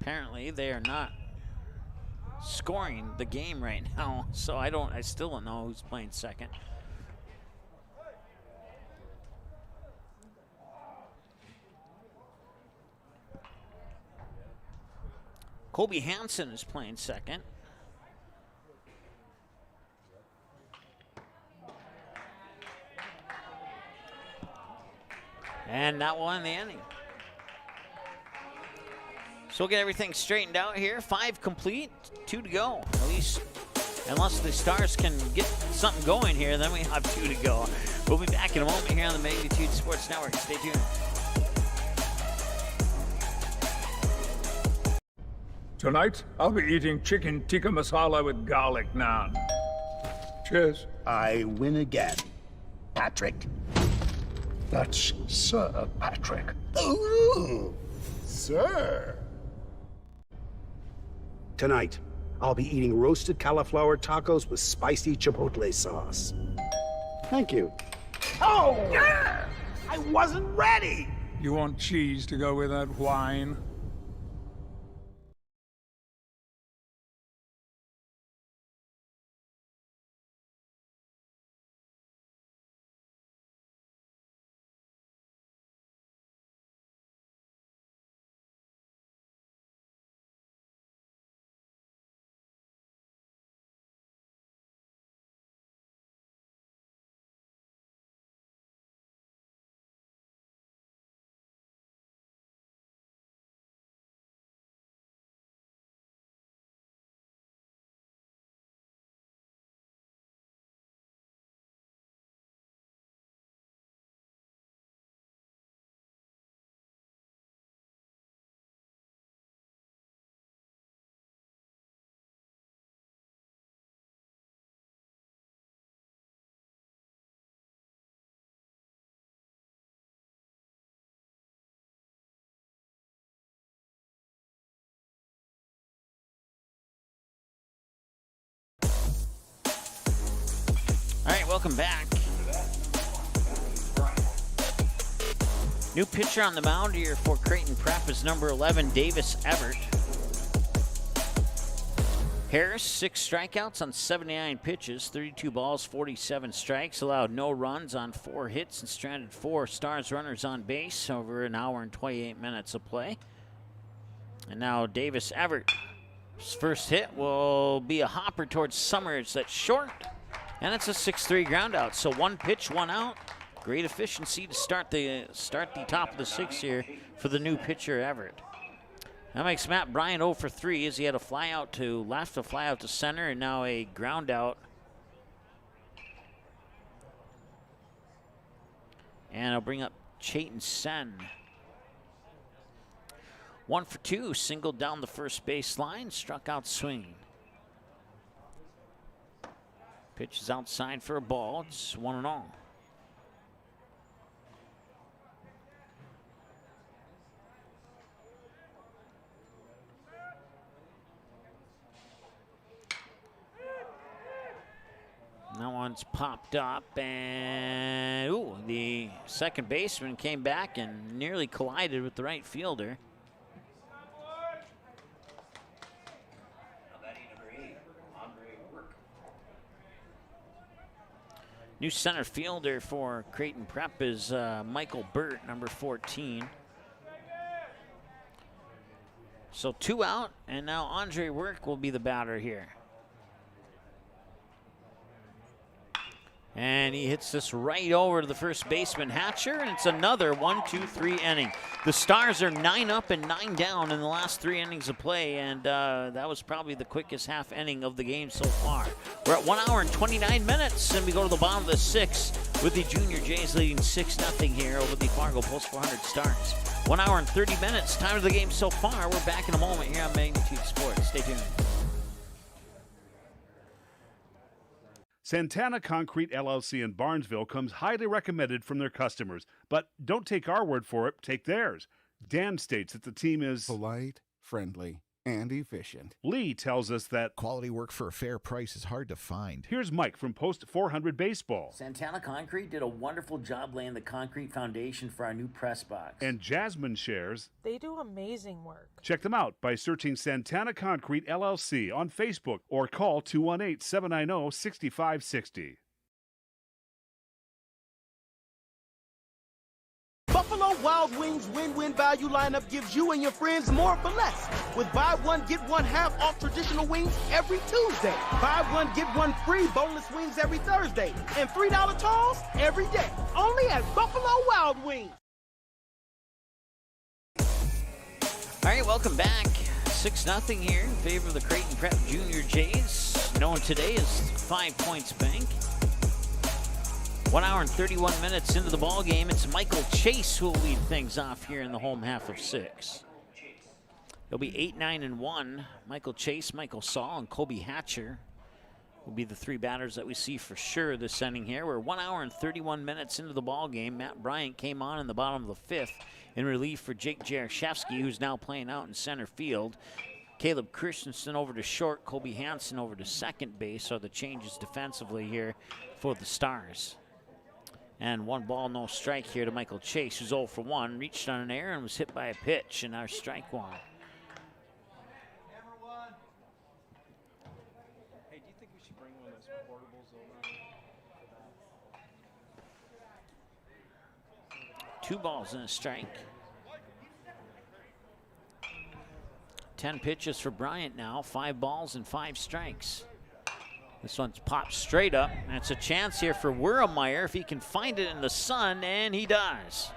Apparently they are not scoring the game right now, so I still don't know who's playing second. Kobe Hansen is playing second. And that will end the inning. So we'll get everything straightened out here. 5 complete, 2 to go. At least, unless the Stars can get something going here, then we have 2 to go. We'll be back in a moment here on the Magnitude Sports Network. Stay tuned. Tonight, I'll be eating chicken tikka masala with garlic naan. Cheers. I win again, Patrick. That's Sir Patrick. Ooh, sir. Tonight, I'll be eating roasted cauliflower tacos with spicy chipotle sauce. Thank you. Oh! I wasn't ready! You want cheese to go with that wine? All right, welcome back. New pitcher on the mound here for Creighton Prep is number 11, Davis Everett. Harris, 6 strikeouts on 79 pitches, 32 balls, 47 strikes, allowed no runs on 4 hits and stranded 4 Stars runners on base over an hour and 28 minutes of play. And now Davis Everett's first hit will be a hopper towards Summers that's short. And it's a 6-3 ground out. So 1 pitch, 1 out. Great efficiency to start the top of the 6th here for the new pitcher Everett. That makes Matt Bryant 0 for 3 as he had a fly out to left, a fly out to center, and now a ground out And I'll bring up Creighton Sen. 1 for 2, singled down the first baseline, struck out swinging. Pitch is outside for a ball. It's 1-0. That one's popped up, and the second baseman came back and nearly collided with the right fielder. New center fielder for Creighton Prep is Michael Burt, number 14. So 2 out, and now Andre Work will be the batter here. And he hits this right over to the first baseman, Hatcher, and it's another 1-2-3 inning. The Stars are 9 up and 9 down in the last 3 innings of play, and that was probably the quickest half inning of the game so far. We're at 1 hour and 29 minutes, and we go to the bottom of the 6th with the Junior Jays leading 6-0 here over the Fargo Post 400 Stars. 1 hour and 30 minutes, time of the game so far. We're back in a moment here on Magnitude Sports. Stay tuned. Santana Concrete LLC in Barnesville comes highly recommended from their customers. But don't take our word for it, take theirs. Dan states that the team is polite, friendly, and efficient. Lee tells us that quality work for a fair price is hard to find. Here's Mike from Post 400 Baseball. Santana Concrete did a wonderful job laying the concrete foundation for our new press box. And Jasmine shares they do amazing work. Check them out by searching Santana Concrete LLC on Facebook or call 218-790-6560. Buffalo Wild Wings win-win value lineup gives you and your friends more for less. With buy one, get one half off traditional wings every Tuesday. Buy one, get one free boneless wings every Thursday. And $3 tolls every day. Only at Buffalo Wild Wings. All right, welcome back. 6-0 here in favor of the Creighton Prep Junior Jays. Known today as 5 Points Bank. 1 hour and 31 minutes into the ball game. It's Michael Chase who will lead things off here in the home half of 6. It'll be 8-9-1. Michael Chase, Michael Saul, and Kobe Hatcher will be the 3 batters that we see for sure this inning here. We're 1 hour and 31 minutes into the ball game. Matt Bryant came on in the bottom of the 5th in relief for Jake Jaroszewski, who's now playing out in center field. Caleb Christensen over to short, Kobe Hansen over to second base are the changes defensively here for the Stars. And 1 ball, no strike here to Michael Chase, who's 0 for 1. Reached on an error and was hit by a pitch, and our strike 1. Hey, do you think we should bring one of those portables over? 2 balls and a strike. 10 pitches for Bryant now. 5 balls and 5 strikes. This one's popped straight up. That's a chance here for Wurremeyer if he can find it in the sun, and he does.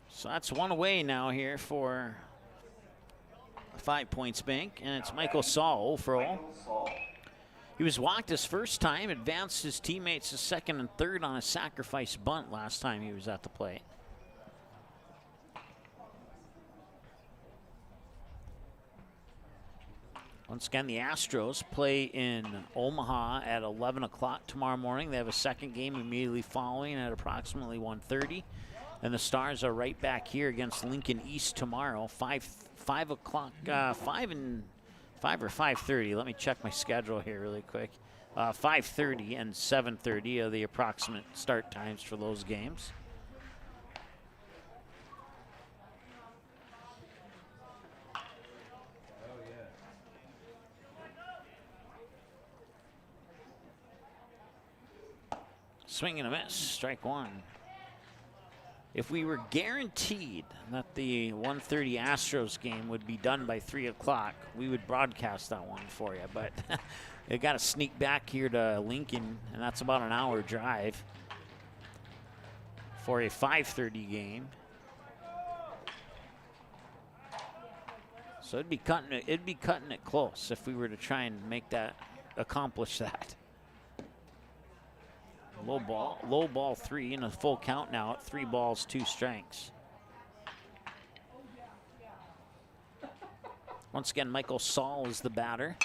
So that's 1 away now here for 5 Points Bank, and it's Michael Saul for all. He was walked his first time, advanced his teammates to second and third on a sacrifice bunt last time he was at the plate. Once again, the Astros play in Omaha at 11 o'clock tomorrow morning. They have a second game immediately following at approximately 1:30. And the Stars are right back here against Lincoln East tomorrow, 5 o'clock, 5 or 5:30. Let me check my schedule here really quick. 5:30 and 7:30 are the approximate start times for those games. Swing and a miss, strike 1. If we were guaranteed that the 1:30 Astros game would be done by 3 o'clock, we would broadcast that one for you. But they got to sneak back here to Lincoln, and that's about an hour drive for a 5:30 game. So it'd be cutting it close if we were to try and accomplish that. Low ball 3 and a full count now at 3 balls, 2 strikes. Once again, Michael Saul is the batter,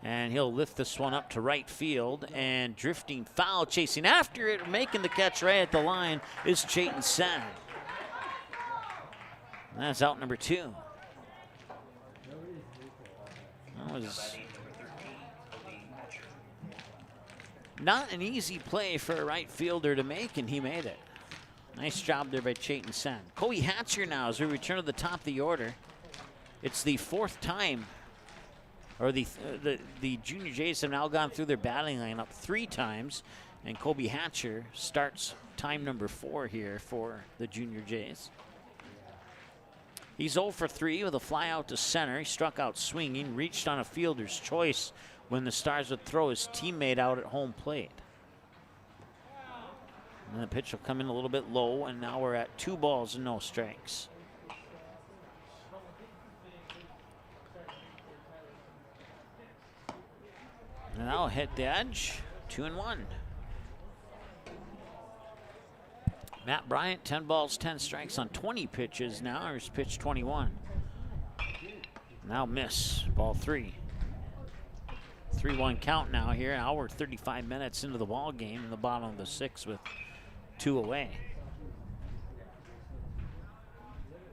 and he'll lift this one up to right field, and drifting foul, chasing after it, making the catch right at the line is Creighton Sen. That's out number 2. That was not an easy play for a right fielder to make, and he made it. Nice job there by Creighton Sen. Kobe Hatcher now as we return to the top of the order. It's the 4th time, or the Junior Jays have now gone through their batting lineup 3 times, and Kobe Hatcher starts time number 4 here for the Junior Jays. He's 0 for 3 with a fly out to center. He struck out swinging, reached on a fielder's choice when the Stars would throw his teammate out at home plate. And the pitch will come in a little bit low, and now we're at 2 balls and no strikes. And now hit the edge, 2-1. Matt Bryant, 10 balls, 10 strikes on 20 pitches now. Here's pitch 21. Now miss, ball 3. 3-1 count now here. Now we're 35 minutes into the ball game in the bottom of the 6th with 2 away.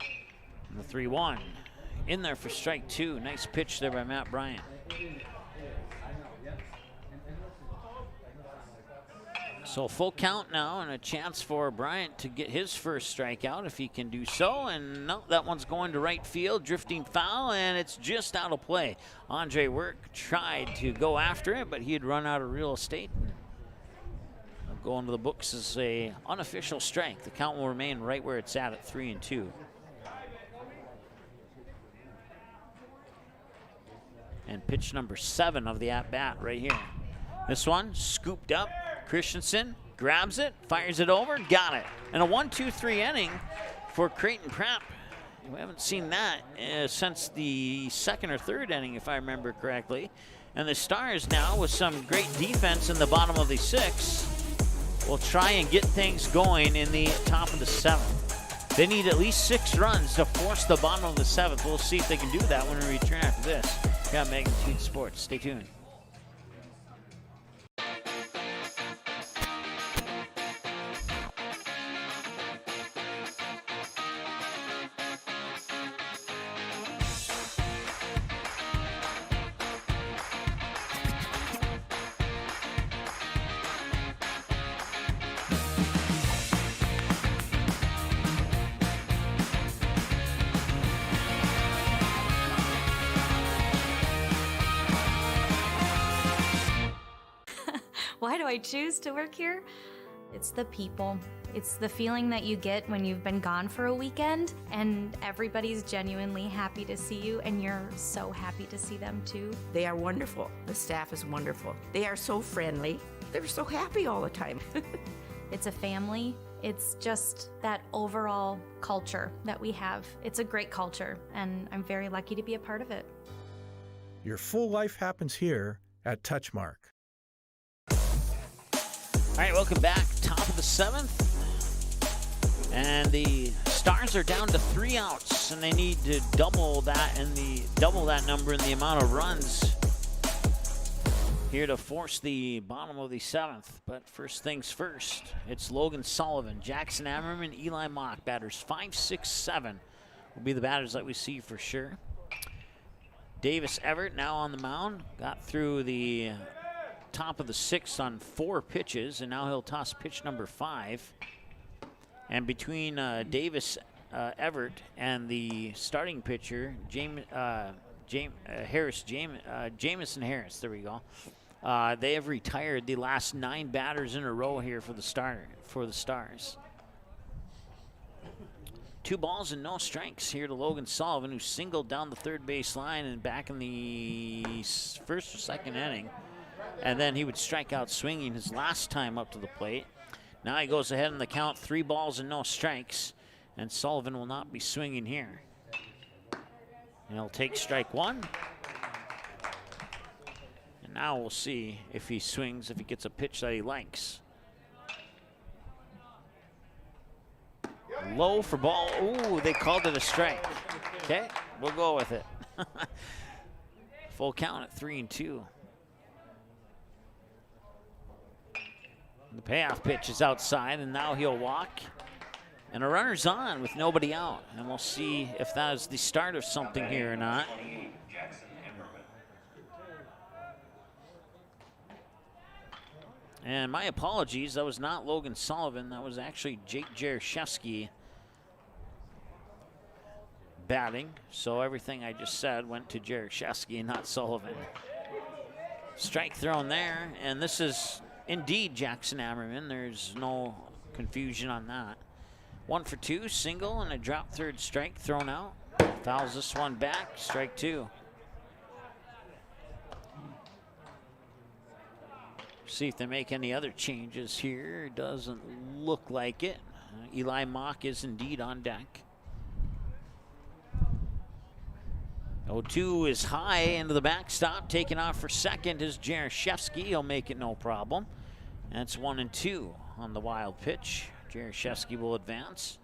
And the 3-1 in there for strike 2. Nice pitch there by Matt Bryant. So full count now and a chance for Bryant to get his first strikeout if he can do so. And no, that one's going to right field, drifting foul, and it's just out of play. Andre Work tried to go after it, but he had run out of real estate. Going to the books as a unofficial strike. The count will remain right where it's at 3-2. And pitch number 7 of the at-bat right here. This one scooped up. Christensen grabs it, fires it over, got it. And a 1-2-3 inning for Creighton Prep. We haven't seen that since the 2nd or 3rd inning, if I remember correctly. And the Stars now, with some great defense in the bottom of the 6th, will try and get things going in the top of the 7th. They need at least 6 runs to force the bottom of the 7th. We'll see if they can do that when we return after this. Got Magnitude Sports. Stay tuned. Why do I choose to work here? It's the people. It's the feeling that you get when you've been gone for a weekend and everybody's genuinely happy to see you and you're so happy to see them too. They are wonderful. The staff is wonderful. They are so friendly. They're so happy all the time. It's a family. It's just that overall culture that we have. It's a great culture and I'm very lucky to be a part of it. Your full life happens here at Touchmark. All right, welcome back. Top of the 7th. And the Stars are down to 3 outs, and they need to double that number in the amount of runs here to force the bottom of the 7th. But first things first, it's Logan Sullivan, Jackson Ammerman, Eli Mock. Batters 5, 6, 7 will be the batters that we see for sure. Davis Everett now on the mound. Got through the top of the 6th on 4 pitches, and now he'll toss pitch number 5. And between Davis Everett and the starting pitcher, Jamison Harris, there we go. They have retired the last 9 batters in a row here for the Stars. 2 balls and no strikes here to Logan Sullivan, who singled down the third base line and back in the 1st or 2nd inning. And then he would strike out swinging his last time up to the plate. Now he goes ahead in the count, 3 balls and no strikes, and Sullivan will not be swinging here. And he'll take strike one. And now we'll see if he swings, if he gets a pitch that he likes. Low for ball. Ooh, they called it a strike. Okay, we'll go with it. Full count at 3-2. The payoff pitch is outside, and now he'll walk. And a runner's on with nobody out. And we'll see if that is the start of something here or not. And my apologies, that was not Logan Sullivan. That was actually Jake Jaroszewski batting. So everything I just said went to Jaroszewski and not Sullivan. Strike thrown there, and this is indeed Jackson Ammerman. There's no confusion on that. 1 for 2, single, and a drop third strike thrown out. Fouls this one back, strike 2. See if they make any other changes here. Doesn't look like it. Eli Mock is indeed on deck. 0-2 is high into the backstop. Taking off for second is Jaroszewski. He'll make it no problem. That's 1-2 on the wild pitch. Jaroszewski will advance.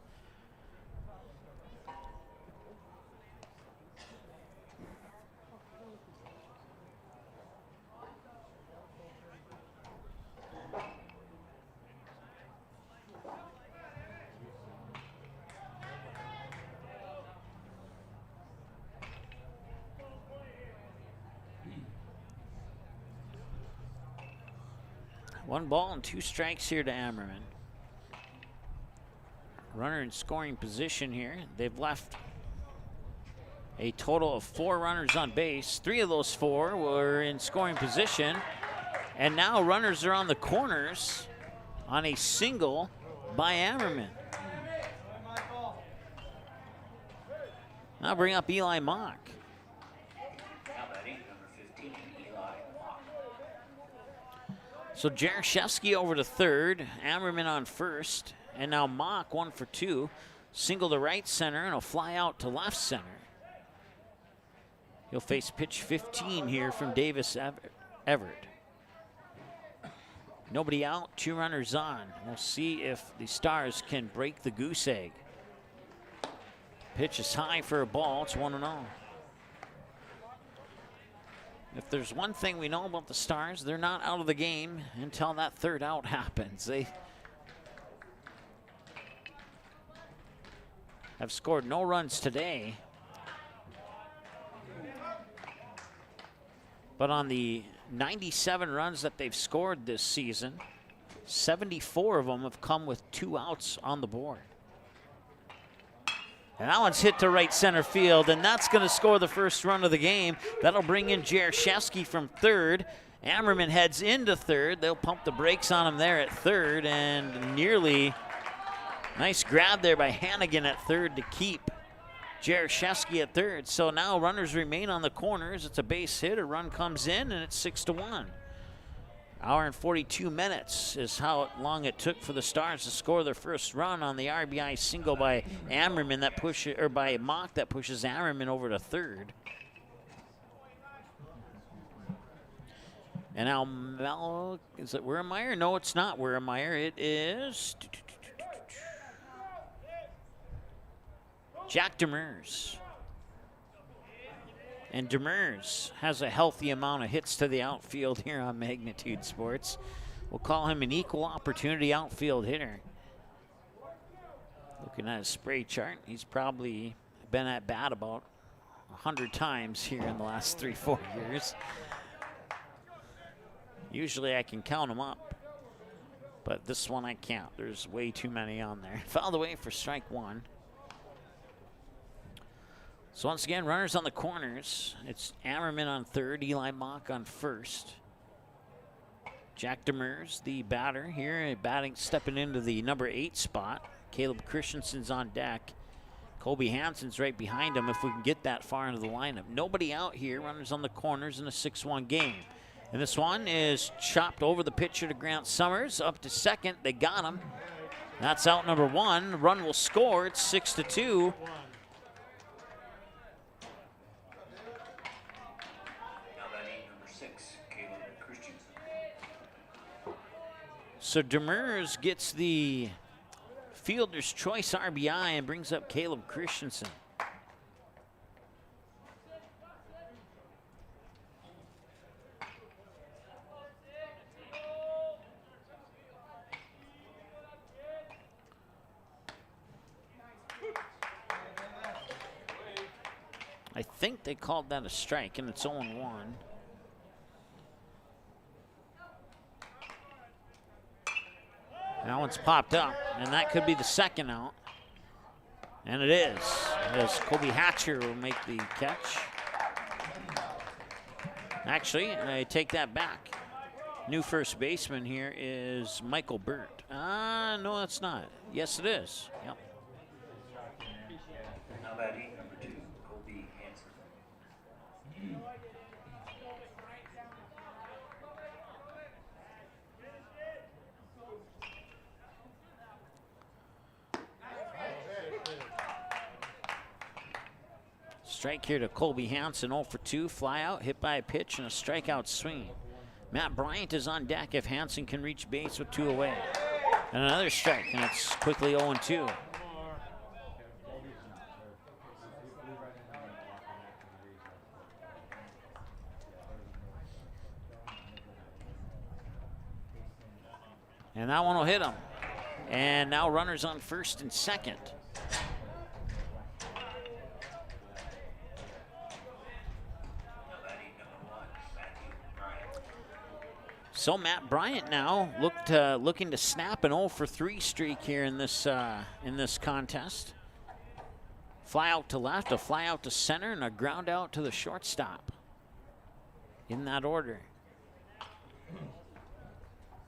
One ball and 2 strikes here to Ammerman. Runner in scoring position here. They've left a total of 4 runners on base. 3 of those 4 were in scoring position. And now runners are on the corners on a single by Ammerman. Now bring up Eli Mock. So Jaroszewski over to third, Ammerman on first, and now Mock 1 for 2. Single to right center, and he'll fly out to left center. He'll face pitch 15 here from Davis Everett. Nobody out, 2 runners on. We'll see if the Stars can break the goose egg. Pitch is high for a ball, it's 1-0. If there's one thing we know about the Stars, they're not out of the game until that third out happens. They have scored no runs today. But on the 97 runs that they've scored this season, 74 of them have come with 2 outs on the board. And that one's hit to right center field, and that's going to score the first run of the game. That'll bring in Jaroszewski from third. Ammerman heads into third. They'll pump the brakes on him there at third, and nearly nice grab there by Hannigan at third to keep Jaroszewski at third. So now runners remain on the corners. It's a base hit. A run comes in, and it's 6-1. Hour and 42 minutes is how long it took for the Stars to score their first run on the RBI single by Ammerman that pushes, or by Mock that pushes Ammerman over to third. And now is it Wiermeyer? No, it's not Wiermeyer. It is Jack Demers. And Demers has a healthy amount of hits to the outfield here on Magnitude Sports. We'll call him an equal opportunity outfield hitter. Looking at his spray chart, he's probably been at bat about 100 times here in the last 3-4 years. Usually I can count them up, but this one I can't. There's way too many on there. Fouled away for strike 1. So once again, runners on the corners. It's Ammerman on third, Eli Mock on first. Jack Demers, the batter here, stepping into the number 8 spot. Caleb Christensen's on deck. Kobe Hansen's right behind him if we can get that far into the lineup. Nobody out here, runners on the corners in a 6-1 game. And this one is chopped over the pitcher to Grant Summers. Up to second, they got him. That's out number 1. Run will score, it's 6-2. So Demers gets the fielder's choice RBI and brings up Caleb Christensen. I think they called that a strike, and it's 0-1. That one's popped up, and that could be the second out. And it is, as Kobe Hatcher will make the catch. Actually, I take that back. New first baseman here is Michael Burt. No, that's not. Yes, it is. Yep. Now batting number 2, Kobe Hansen. Strike here to Colby Hansen, 0 for 2, fly out, hit by a pitch, and a strikeout swing. Matt Bryant is on deck if Hansen can reach base with 2 away. And another strike, and it's quickly 0-2. And that one will hit him. And now runners on first and second. So Matt Bryant now looking to snap an 0 for 3 streak here in this contest. Fly out to left, a fly out to center, and a ground out to the shortstop. In that order.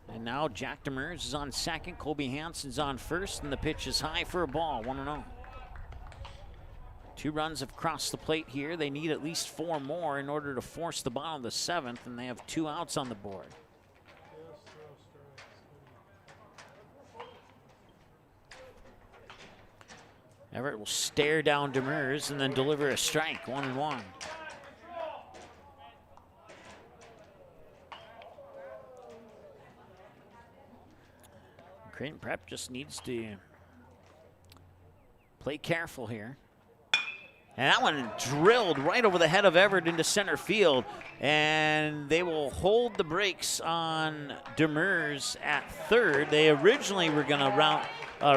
And now Jack Demers is on second, Colby Hansen's on first, and the pitch is high for a ball, 1-0. 2 runs have crossed the plate here. They need at least 4 more in order to force the bottom of the 7th, and they have 2 outs on the board. Everett will stare down Demers and then deliver a strike, 1-1. Creighton Prep just needs to play careful here. And that one drilled right over the head of Everett into center field. And they will hold the brakes on Demers at third. They originally were going to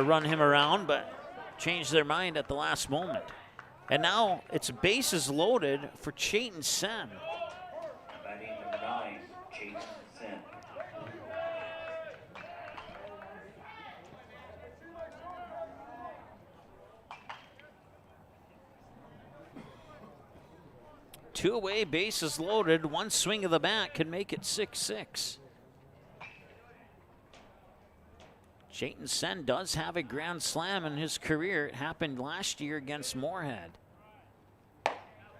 run him around, but changed their mind at the last moment. And now it's bases loaded for Chayton Sen. Batting number 9, Chayton Sen. Two away, bases loaded. One swing of the bat can make it 6-6. Chayton Sen does have a grand slam in his career. It happened last year against Moorhead.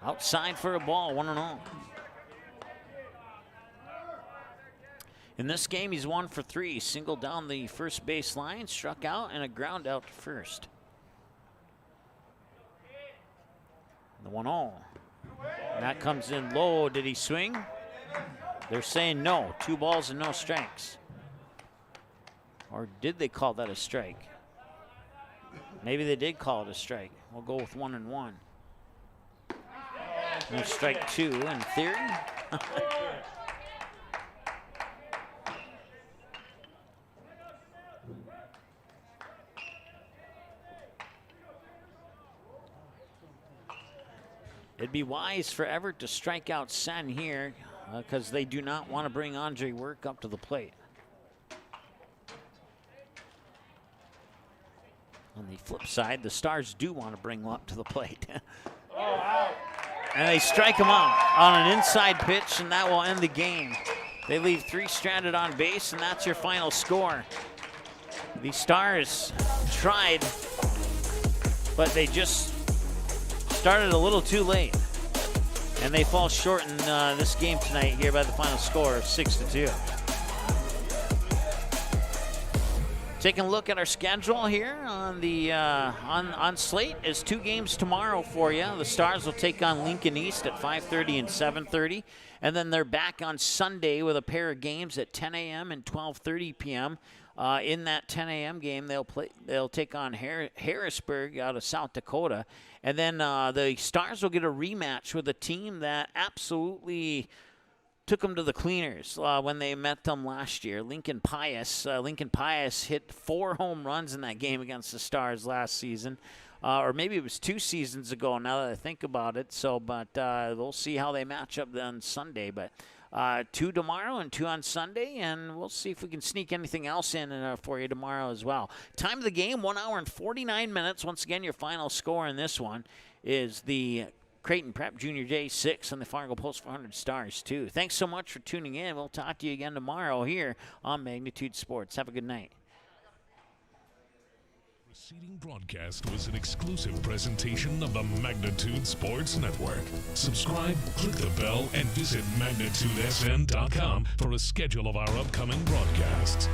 Outside for a ball, 1-0. In this game, he's 1 for 3. Singled down the first base line, struck out, and a ground out to first. The 1-0. That comes in low. Did he swing? They're saying no. 2 balls and no strikes. Or did they call that a strike? Maybe they did call it a strike. We'll go with 1-1. No strike 2 in theory. It'd be wise for Everett to strike out Sen here because they do not want to bring Andre Work up to the plate. On the flip side, the Stars do want to bring him up to the plate. And they strike him out on an inside pitch, and that will end the game. They leave 3 stranded on base, and that's your final score. The Stars tried, but they just started a little too late. And they fall short in this game tonight here by the final score of 6-2. Taking a look at our schedule here on the on slate is 2 games tomorrow for you. The Stars will take on Lincoln East at 5:30 and 7:30, and then they're back on Sunday with a pair of games at 10 a.m. and 12:30 p.m. In that 10 a.m. game, they'll take on Harrisburg out of South Dakota. And then the Stars will get a rematch with a team that absolutely took them to the cleaners when they met them last year. Lincoln Pius. Lincoln Pius hit 4 home runs in that game against the Stars last season. Or maybe it was 2 seasons ago now that I think about it. But we'll see how they match up on Sunday. But 2 tomorrow and 2 on Sunday, and we'll see if we can sneak anything else in for you tomorrow as well. Time of the game, 1 hour and 49 minutes. Once again, your final score in this one is the Creighton Prep Junior J6 and the Fargo Post 400 Stars 2. Thanks so much for tuning in. We'll talk to you again tomorrow here on Magnitude Sports. Have a good night. The preceding broadcast was an exclusive presentation of the Magnitude Sports Network. Subscribe, click the bell, and visit magnitudesn.com for a schedule of our upcoming broadcasts.